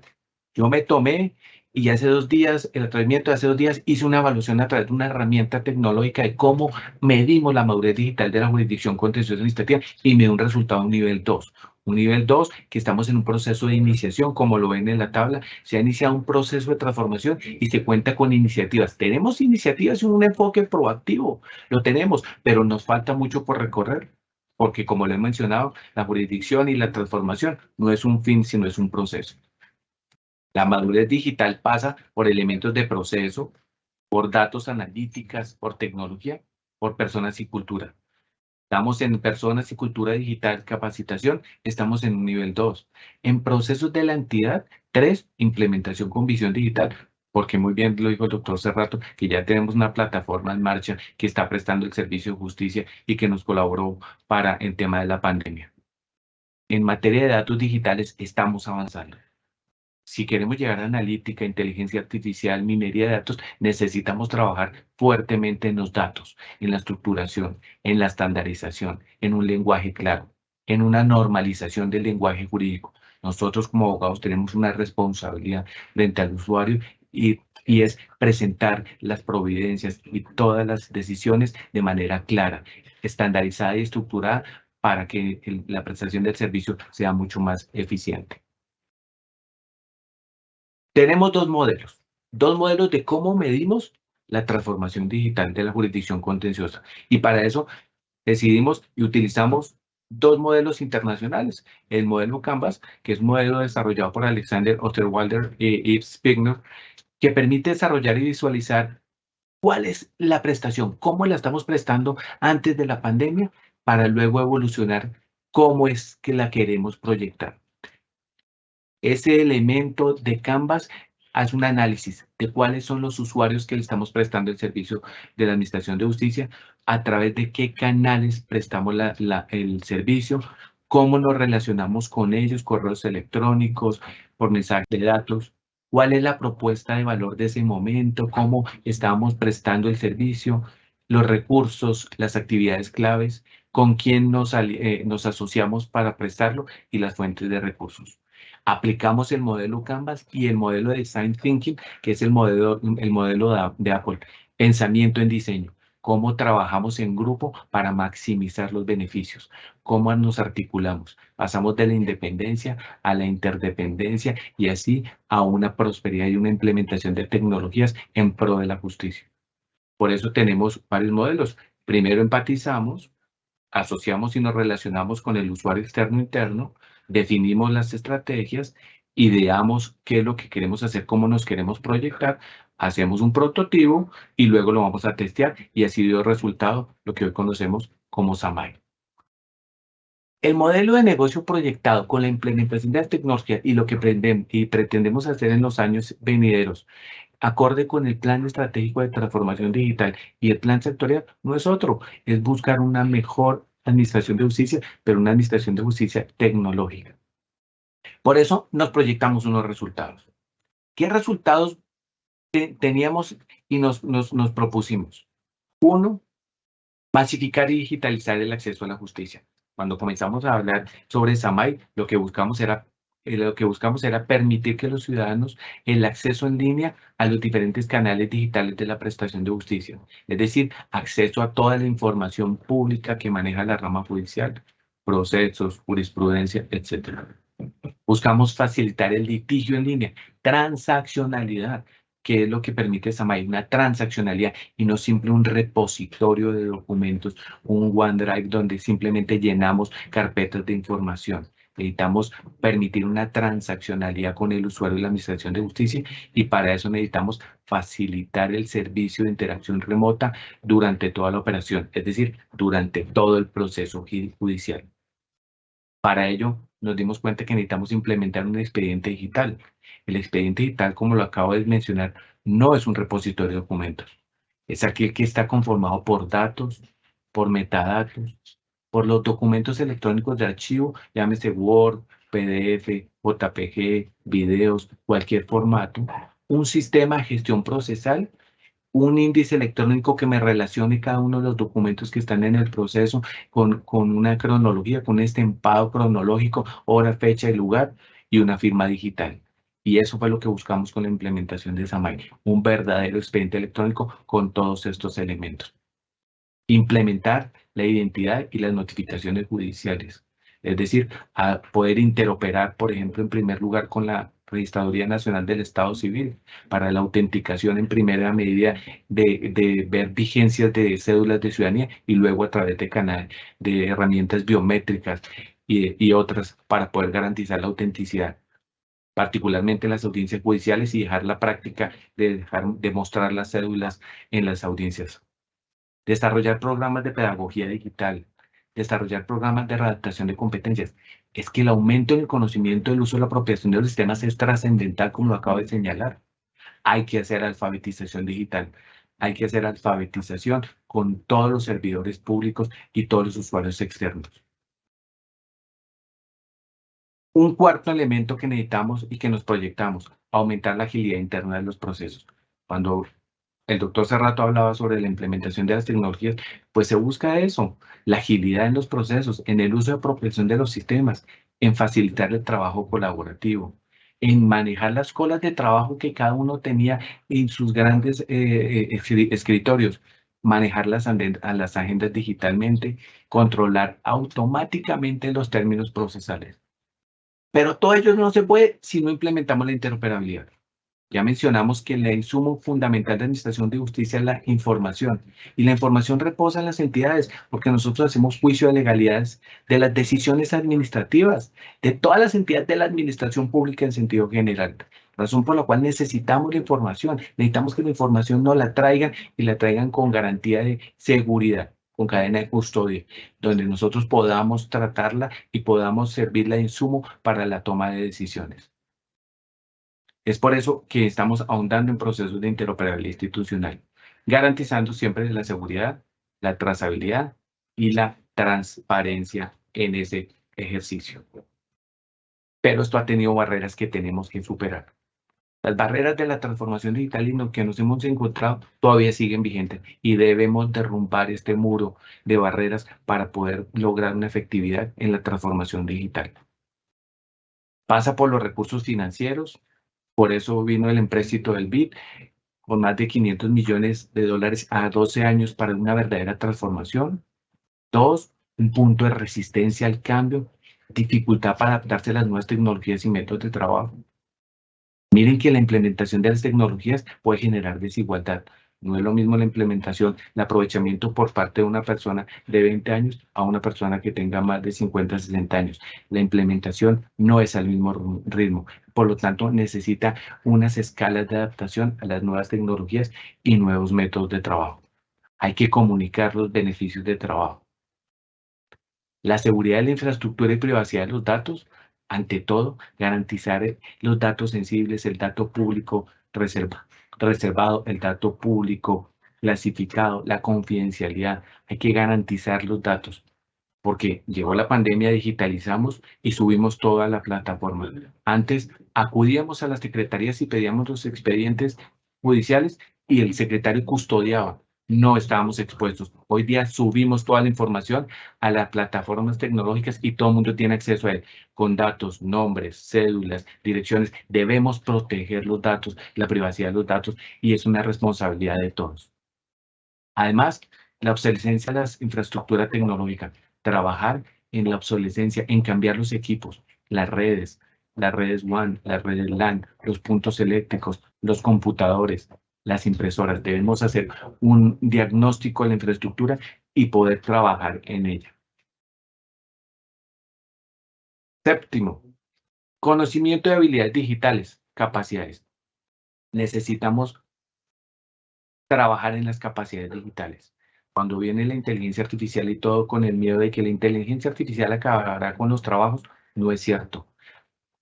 Yo me tomé y hace 2 días, el atrevimiento de hace 2 días, hice una evaluación a través de una herramienta tecnológica de cómo medimos la madurez digital de la jurisdicción contencioso administrativa y me dio un resultado nivel 2. Un nivel 2 que estamos en un proceso de iniciación, como lo ven en la tabla, se ha iniciado un proceso de transformación y se cuenta con iniciativas. Tenemos iniciativas y un enfoque proactivo, lo tenemos, pero nos falta mucho por recorrer, porque como lo he mencionado, la jurisdicción y la transformación no es un fin, sino es un proceso. La madurez digital pasa por elementos de proceso, por datos analíticas, por tecnología, por personas y cultura. Estamos en personas y cultura digital, capacitación, estamos en un nivel 2. En procesos de la entidad, 3, implementación con visión digital, porque muy bien lo dijo el doctor Cerrato, que ya tenemos una plataforma en marcha que está prestando el servicio de justicia y que nos colaboró para el tema de la pandemia. En materia de datos digitales estamos avanzando. Si queremos llegar a analítica, inteligencia artificial, minería de datos, necesitamos trabajar fuertemente en los datos, en la estructuración, en la estandarización, en un lenguaje claro, en una normalización del lenguaje jurídico. Nosotros como abogados tenemos una responsabilidad frente al usuario y es presentar las providencias y todas las decisiones de manera clara, estandarizada y estructurada para que la prestación del servicio sea mucho más eficiente. Tenemos 2 modelos de cómo medimos la transformación digital de la jurisdicción contenciosa. Y para eso decidimos y utilizamos 2 modelos internacionales. El modelo Canvas, que es un modelo desarrollado por Alexander Osterwalder y Yves Spigner, que permite desarrollar y visualizar cuál es la prestación, cómo la estamos prestando antes de la pandemia, para luego evolucionar cómo es que la queremos proyectar. Ese elemento de Canvas hace un análisis de cuáles son los usuarios que le estamos prestando el servicio de la Administración de Justicia, a través de qué canales prestamos el servicio, cómo nos relacionamos con ellos, correos electrónicos, por mensaje de datos, cuál es la propuesta de valor de ese momento, cómo estamos prestando el servicio, los recursos, las actividades claves, con quién nos asociamos para prestarlo y las fuentes de recursos. Aplicamos el modelo Canvas y el modelo de Design Thinking, que es el modelo de Apple, pensamiento en diseño. Cómo trabajamos en grupo para maximizar los beneficios, cómo nos articulamos. Pasamos de la independencia a la interdependencia y así a una prosperidad y una implementación de tecnologías en pro de la justicia. Por eso tenemos varios modelos. Primero empatizamos, asociamos y nos relacionamos con el usuario externo e interno, definimos las estrategias, ideamos qué es lo que queremos hacer, cómo nos queremos proyectar, hacemos un prototipo y luego lo vamos a testear y así dio resultado lo que hoy conocemos como SAMAI. El modelo de negocio proyectado con la implementación de las tecnologías y lo que pretendemos hacer en los años venideros, acorde con el plan estratégico de transformación digital y el plan sectorial, no es otro, es buscar una mejor administración de justicia, pero una administración de justicia tecnológica. Por eso nos proyectamos unos resultados. ¿Qué resultados teníamos y nos propusimos? Uno, masificar y digitalizar el acceso a la justicia. Cuando comenzamos a hablar sobre SAMAI, lo que buscamos era permitir que los ciudadanos el acceso en línea a los diferentes canales digitales de la prestación de justicia, es decir, acceso a toda la información pública que maneja la rama judicial, procesos, jurisprudencia, etc. Buscamos facilitar el litigio en línea, transaccionalidad, que es lo que permite SAMAI, una transaccionalidad y no simple un repositorio de documentos, un OneDrive donde simplemente llenamos carpetas de información. Necesitamos permitir una transaccionalidad con el usuario y la administración de justicia y para eso necesitamos facilitar el servicio de interacción remota durante toda la operación, es decir, durante todo el proceso judicial. Para ello, nos dimos cuenta que necesitamos implementar un expediente digital. El expediente digital, como lo acabo de mencionar, no es un repositorio de documentos. Es aquel que está conformado por datos, por metadatos, por los documentos electrónicos de archivo, llámese Word, PDF, JPG, videos, cualquier formato, un sistema de gestión procesal, un índice electrónico que me relacione cada uno de los documentos que están en el proceso con una cronología, con un estampado cronológico, hora, fecha y lugar, y una firma digital. Y eso fue lo que buscamos con la implementación de SAMAI, un verdadero expediente electrónico con todos estos elementos. Implementar la identidad y las notificaciones judiciales, es decir, a poder interoperar, por ejemplo, en primer lugar con la Registraduría Nacional del Estado Civil para la autenticación en primera medida de ver vigencias de cédulas de ciudadanía y luego a través de canales de herramientas biométricas y otras para poder garantizar la autenticidad, particularmente en las audiencias judiciales y dejar la práctica de mostrar las cédulas en las audiencias. Desarrollar programas de pedagogía digital, desarrollar programas de redactación de competencias. Es que el aumento en el conocimiento del uso de la apropiación de los sistemas es trascendental, como lo acabo de señalar. Hay que hacer alfabetización digital. Hay que hacer alfabetización con todos los servidores públicos y todos los usuarios externos. Un cuarto elemento que necesitamos y que nos proyectamos, aumentar la agilidad interna de los procesos. Cuando el doctor Serrato hablaba sobre la implementación de las tecnologías, pues se busca eso, la agilidad en los procesos, en el uso de apropiación de los sistemas, en facilitar el trabajo colaborativo, en manejar las colas de trabajo que cada uno tenía en sus grandes escritorios, manejar las agendas digitalmente, controlar automáticamente los términos procesales. Pero todo ello no se puede si no implementamos la interoperabilidad. Ya mencionamos que el insumo fundamental de administración de justicia es la información. Y la información reposa en las entidades, porque nosotros hacemos juicio de legalidades de las decisiones administrativas, de todas las entidades de la administración pública en sentido general. Razón por la cual necesitamos la información. Necesitamos que la información nos la traigan y la traigan con garantía de seguridad, con cadena de custodia, donde nosotros podamos tratarla y podamos servirla de insumo para la toma de decisiones. Es por eso que estamos ahondando en procesos de interoperabilidad institucional, garantizando siempre la seguridad, la trazabilidad y la transparencia en ese ejercicio. Pero esto ha tenido barreras que tenemos que superar. Las barreras de la transformación digital en lo que nos hemos encontrado todavía siguen vigentes y debemos derrumbar este muro de barreras para poder lograr una efectividad en la transformación digital. Pasa por los recursos financieros, por eso vino el empréstito del BID con más de $500 millones a 12 años para una verdadera transformación. 2, un punto de resistencia al cambio, dificultad para adaptarse a las nuevas tecnologías y métodos de trabajo. Miren que la implementación de las tecnologías puede generar desigualdad. No es lo mismo la implementación, el aprovechamiento por parte de una persona de 20 años a una persona que tenga más de 50, 60 años. La implementación no es al mismo ritmo. Por lo tanto, necesita unas escalas de adaptación a las nuevas tecnologías y nuevos métodos de trabajo. Hay que comunicar los beneficios de trabajo. La seguridad de la infraestructura y privacidad de los datos. Ante todo, garantizar los datos sensibles, el dato público reservado, el dato público clasificado, la confidencialidad. Hay que garantizar los datos, porque llegó la pandemia, digitalizamos y subimos toda la plataforma. Antes acudíamos a las secretarías y pedíamos los expedientes judiciales y el secretario custodiaba. No estábamos expuestos. Hoy día subimos toda la información a las plataformas tecnológicas y todo el mundo tiene acceso a él, con datos, nombres, cédulas, direcciones. Debemos proteger los datos, la privacidad de los datos, y es una responsabilidad de todos. Además, la obsolescencia de la infraestructura tecnológica. Trabajar en la obsolescencia, en cambiar los equipos, las redes WAN, las redes LAN, los puntos eléctricos, los computadores, las impresoras. Debemos hacer un diagnóstico de la infraestructura y poder trabajar en ella. Séptimo, conocimiento de habilidades digitales, capacidades. Necesitamos trabajar en las capacidades digitales. Cuando viene la inteligencia artificial y todo con el miedo de que la inteligencia artificial acabará con los trabajos, no es cierto.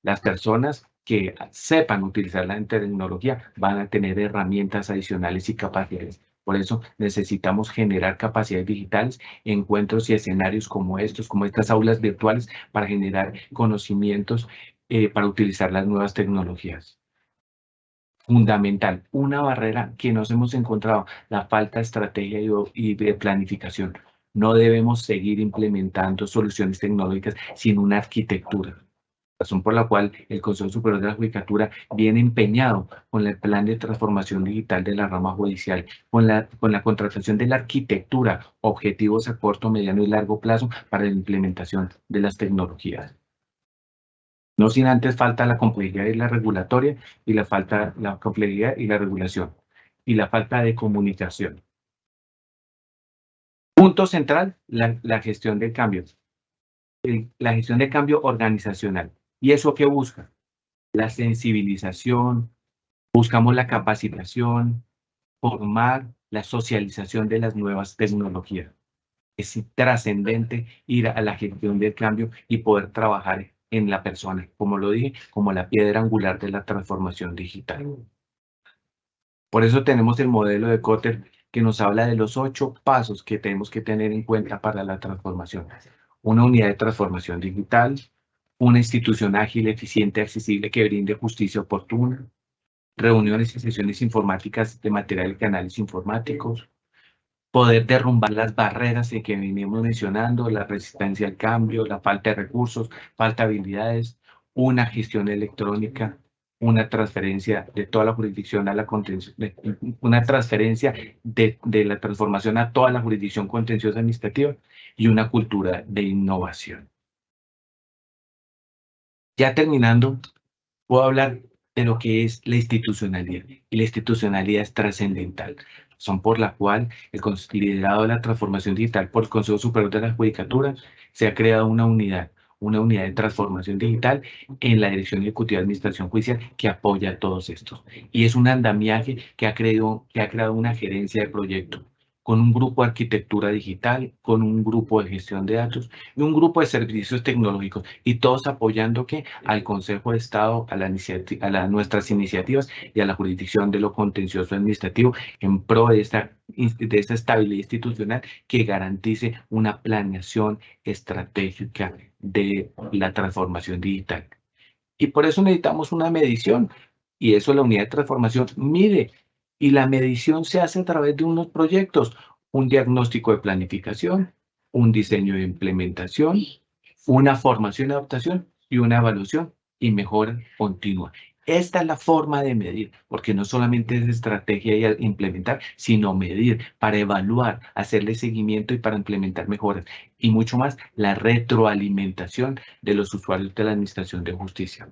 Las personas que sepan utilizar la tecnología van a tener herramientas adicionales y capacidades. Por eso necesitamos generar capacidades digitales, encuentros y escenarios como estos, como estas aulas virtuales, para generar conocimientos para utilizar las nuevas tecnologías. Fundamental, una barrera que nos hemos encontrado, la falta de estrategia y de planificación. No debemos seguir implementando soluciones tecnológicas sin una arquitectura. Razón por la cual el Consejo Superior de la Judicatura viene empeñado con el plan de transformación digital de la rama judicial, con la contratación de la arquitectura, objetivos a corto, mediano y largo plazo para la implementación de las tecnologías. No sin antes falta la complejidad y la regulatoria y la complejidad y la regulación y la falta de comunicación. Punto central, la gestión del cambio. La gestión del cambio organizacional. ¿Y eso qué busca? La sensibilización, buscamos la capacitación, formar, la socialización de las nuevas tecnologías. Es trascendente ir a la gestión del cambio y poder trabajar en la persona, como lo dije, como la piedra angular de la transformación digital. Por eso tenemos el modelo de Kotter que nos habla de los 8 pasos que tenemos que tener en cuenta para la transformación. Una unidad de transformación digital, una institución ágil, eficiente, accesible que brinde justicia oportuna, reuniones y sesiones informáticas de material y canales informáticos, poder derrumbar las barreras que venimos mencionando, la resistencia al cambio, la falta de recursos, falta de habilidades, una gestión electrónica, una transferencia de toda la jurisdicción a la contenciosa, una transferencia de la transformación a toda la jurisdicción contenciosa administrativa y una cultura de innovación. Ya terminando, puedo hablar de lo que es la institucionalidad, y la institucionalidad es trascendental, razón por la cual el liderado de la transformación digital por el Consejo Superior de la Judicatura se ha creado una unidad de transformación digital en la Dirección Ejecutiva de Administración Judicial que apoya a todos estos. Y es un andamiaje que ha creado una gerencia de proyecto, con un grupo de arquitectura digital, con un grupo de gestión de datos y un grupo de servicios tecnológicos, y todos apoyando al Consejo de Estado, a nuestras iniciativas y a la jurisdicción de lo contencioso administrativo en pro de esta estabilidad institucional que garantice una planeación estratégica de la transformación digital. Y por eso necesitamos una medición, y eso la unidad de transformación mide, y la medición se hace a través de unos proyectos, un diagnóstico de planificación, un diseño de implementación, una formación y adaptación y una evaluación y mejora continua. Esta es la forma de medir, porque no solamente es estrategia y implementar, sino medir para evaluar, hacerle seguimiento y para implementar mejoras. Y mucho más, la retroalimentación de los usuarios de la Administración de Justicia.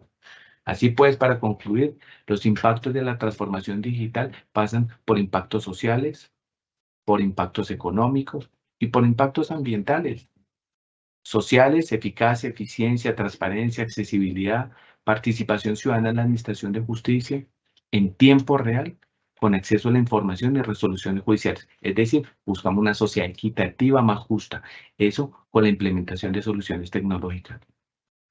Así pues, para concluir, los impactos de la transformación digital pasan por impactos sociales, por impactos económicos y por impactos ambientales. Sociales, eficacia, eficiencia, transparencia, accesibilidad, participación ciudadana en la administración de justicia en tiempo real, con acceso a la información y resoluciones judiciales. Es decir, buscamos una sociedad equitativa, más justa. Eso con la implementación de soluciones tecnológicas.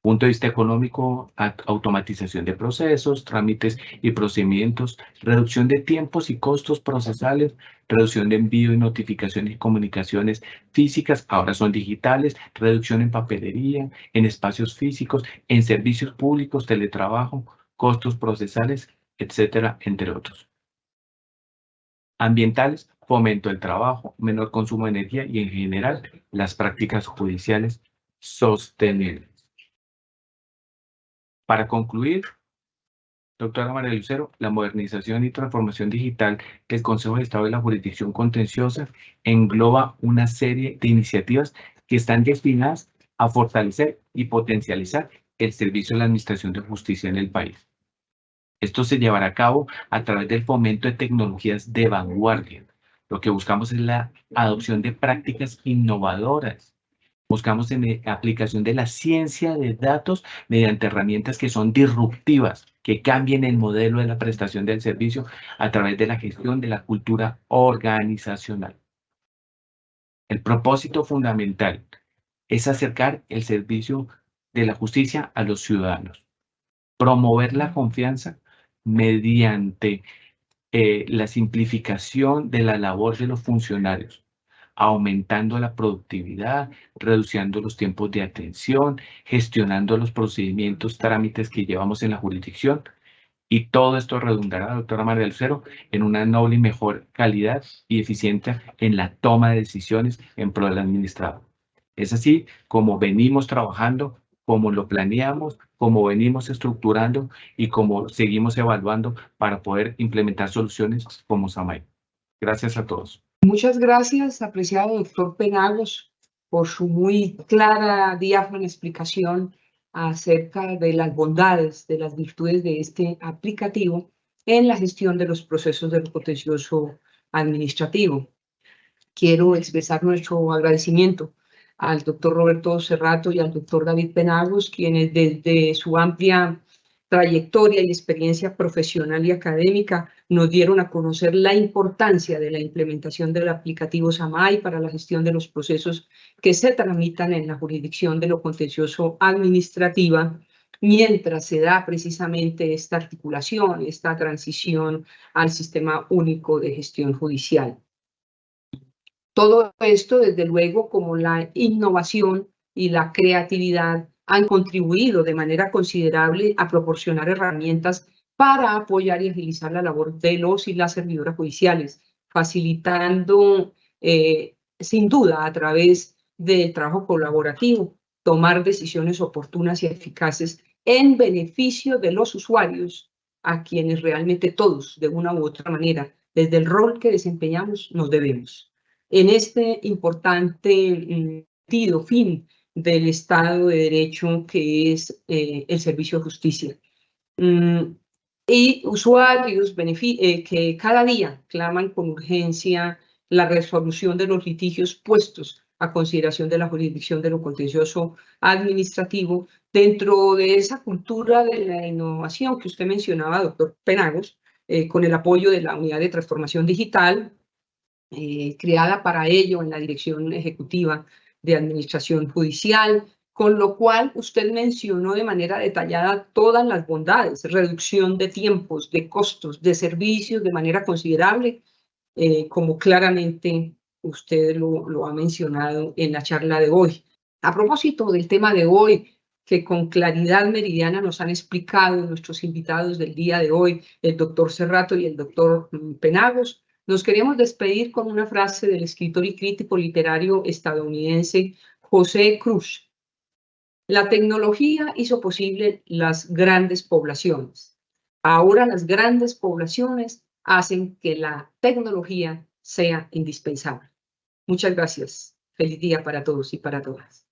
Punto de vista económico, automatización de procesos, trámites y procedimientos, reducción de tiempos y costos procesales, reducción de envío y notificaciones y comunicaciones físicas, ahora son digitales, reducción en papelería, en espacios físicos, en servicios públicos, teletrabajo, costos procesales, etcétera, entre otros. Ambientales, fomento del trabajo, menor consumo de energía y en general las prácticas judiciales sostenibles. Para concluir, doctora María Lucero, la modernización y transformación digital del Consejo de Estado de la Jurisdicción Contenciosa engloba una serie de iniciativas que están destinadas a fortalecer y potencializar el servicio de la Administración de Justicia en el país. Esto se llevará a cabo a través del fomento de tecnologías de vanguardia. Lo que buscamos es la adopción de prácticas innovadoras. Buscamos en la aplicación de la ciencia de datos mediante herramientas que son disruptivas, que cambien el modelo de la prestación del servicio a través de la gestión de la cultura organizacional. El propósito fundamental es acercar el servicio de la justicia a los ciudadanos, promover la confianza mediante la simplificación de la labor de los funcionarios, aumentando la productividad, reduciendo los tiempos de atención, gestionando los procedimientos, trámites que llevamos en la jurisdicción. Y todo esto redundará, doctora María Lucero, en una noble y mejor calidad y eficiencia en la toma de decisiones en pro del administrado. Es así como venimos trabajando, como lo planeamos, como venimos estructurando y como seguimos evaluando para poder implementar soluciones como SAMAI. Gracias a todos. Muchas gracias, apreciado doctor Penagos, por su muy clara, diáfana explicación acerca de las bondades, de las virtudes de este aplicativo en la gestión de los procesos del contencioso administrativo. Quiero expresar nuestro agradecimiento al doctor Roberto Cerrato y al doctor David Penagos, quienes desde su amplia trayectoria y experiencia profesional y académica nos dieron a conocer la importancia de la implementación del aplicativo SAMAI para la gestión de los procesos que se tramitan en la jurisdicción de lo contencioso administrativa, mientras se da precisamente esta articulación, esta transición al sistema único de gestión judicial. Todo esto, desde luego, como la innovación y la creatividad han contribuido de manera considerable a proporcionar herramientas para apoyar y agilizar la labor de los y las servidoras judiciales, facilitando, sin duda, a través del trabajo colaborativo, tomar decisiones oportunas y eficaces en beneficio de los usuarios, a quienes realmente todos, de una u otra manera, desde el rol que desempeñamos, nos debemos. En este importante fin del Estado de Derecho que es el servicio de justicia. Y usuarios que cada día claman con urgencia la resolución de los litigios puestos a consideración de la jurisdicción de lo contencioso administrativo dentro de esa cultura de la innovación que usted mencionaba, doctor Penagos, con el apoyo de la Unidad de Transformación Digital, creada para ello en la Dirección Ejecutiva de Administración Judicial, con lo cual usted mencionó de manera detallada todas las bondades, reducción de tiempos, de costos, de servicios de manera considerable, como claramente usted lo ha mencionado en la charla de hoy. A propósito del tema de hoy, que con claridad meridiana nos han explicado nuestros invitados del día de hoy, el doctor Cerrato y el doctor Penagos, nos queremos despedir con una frase del escritor y crítico literario estadounidense José Cruz. La tecnología hizo posible las grandes poblaciones. Ahora las grandes poblaciones hacen que la tecnología sea indispensable. Muchas gracias. Feliz día para todos y para todas.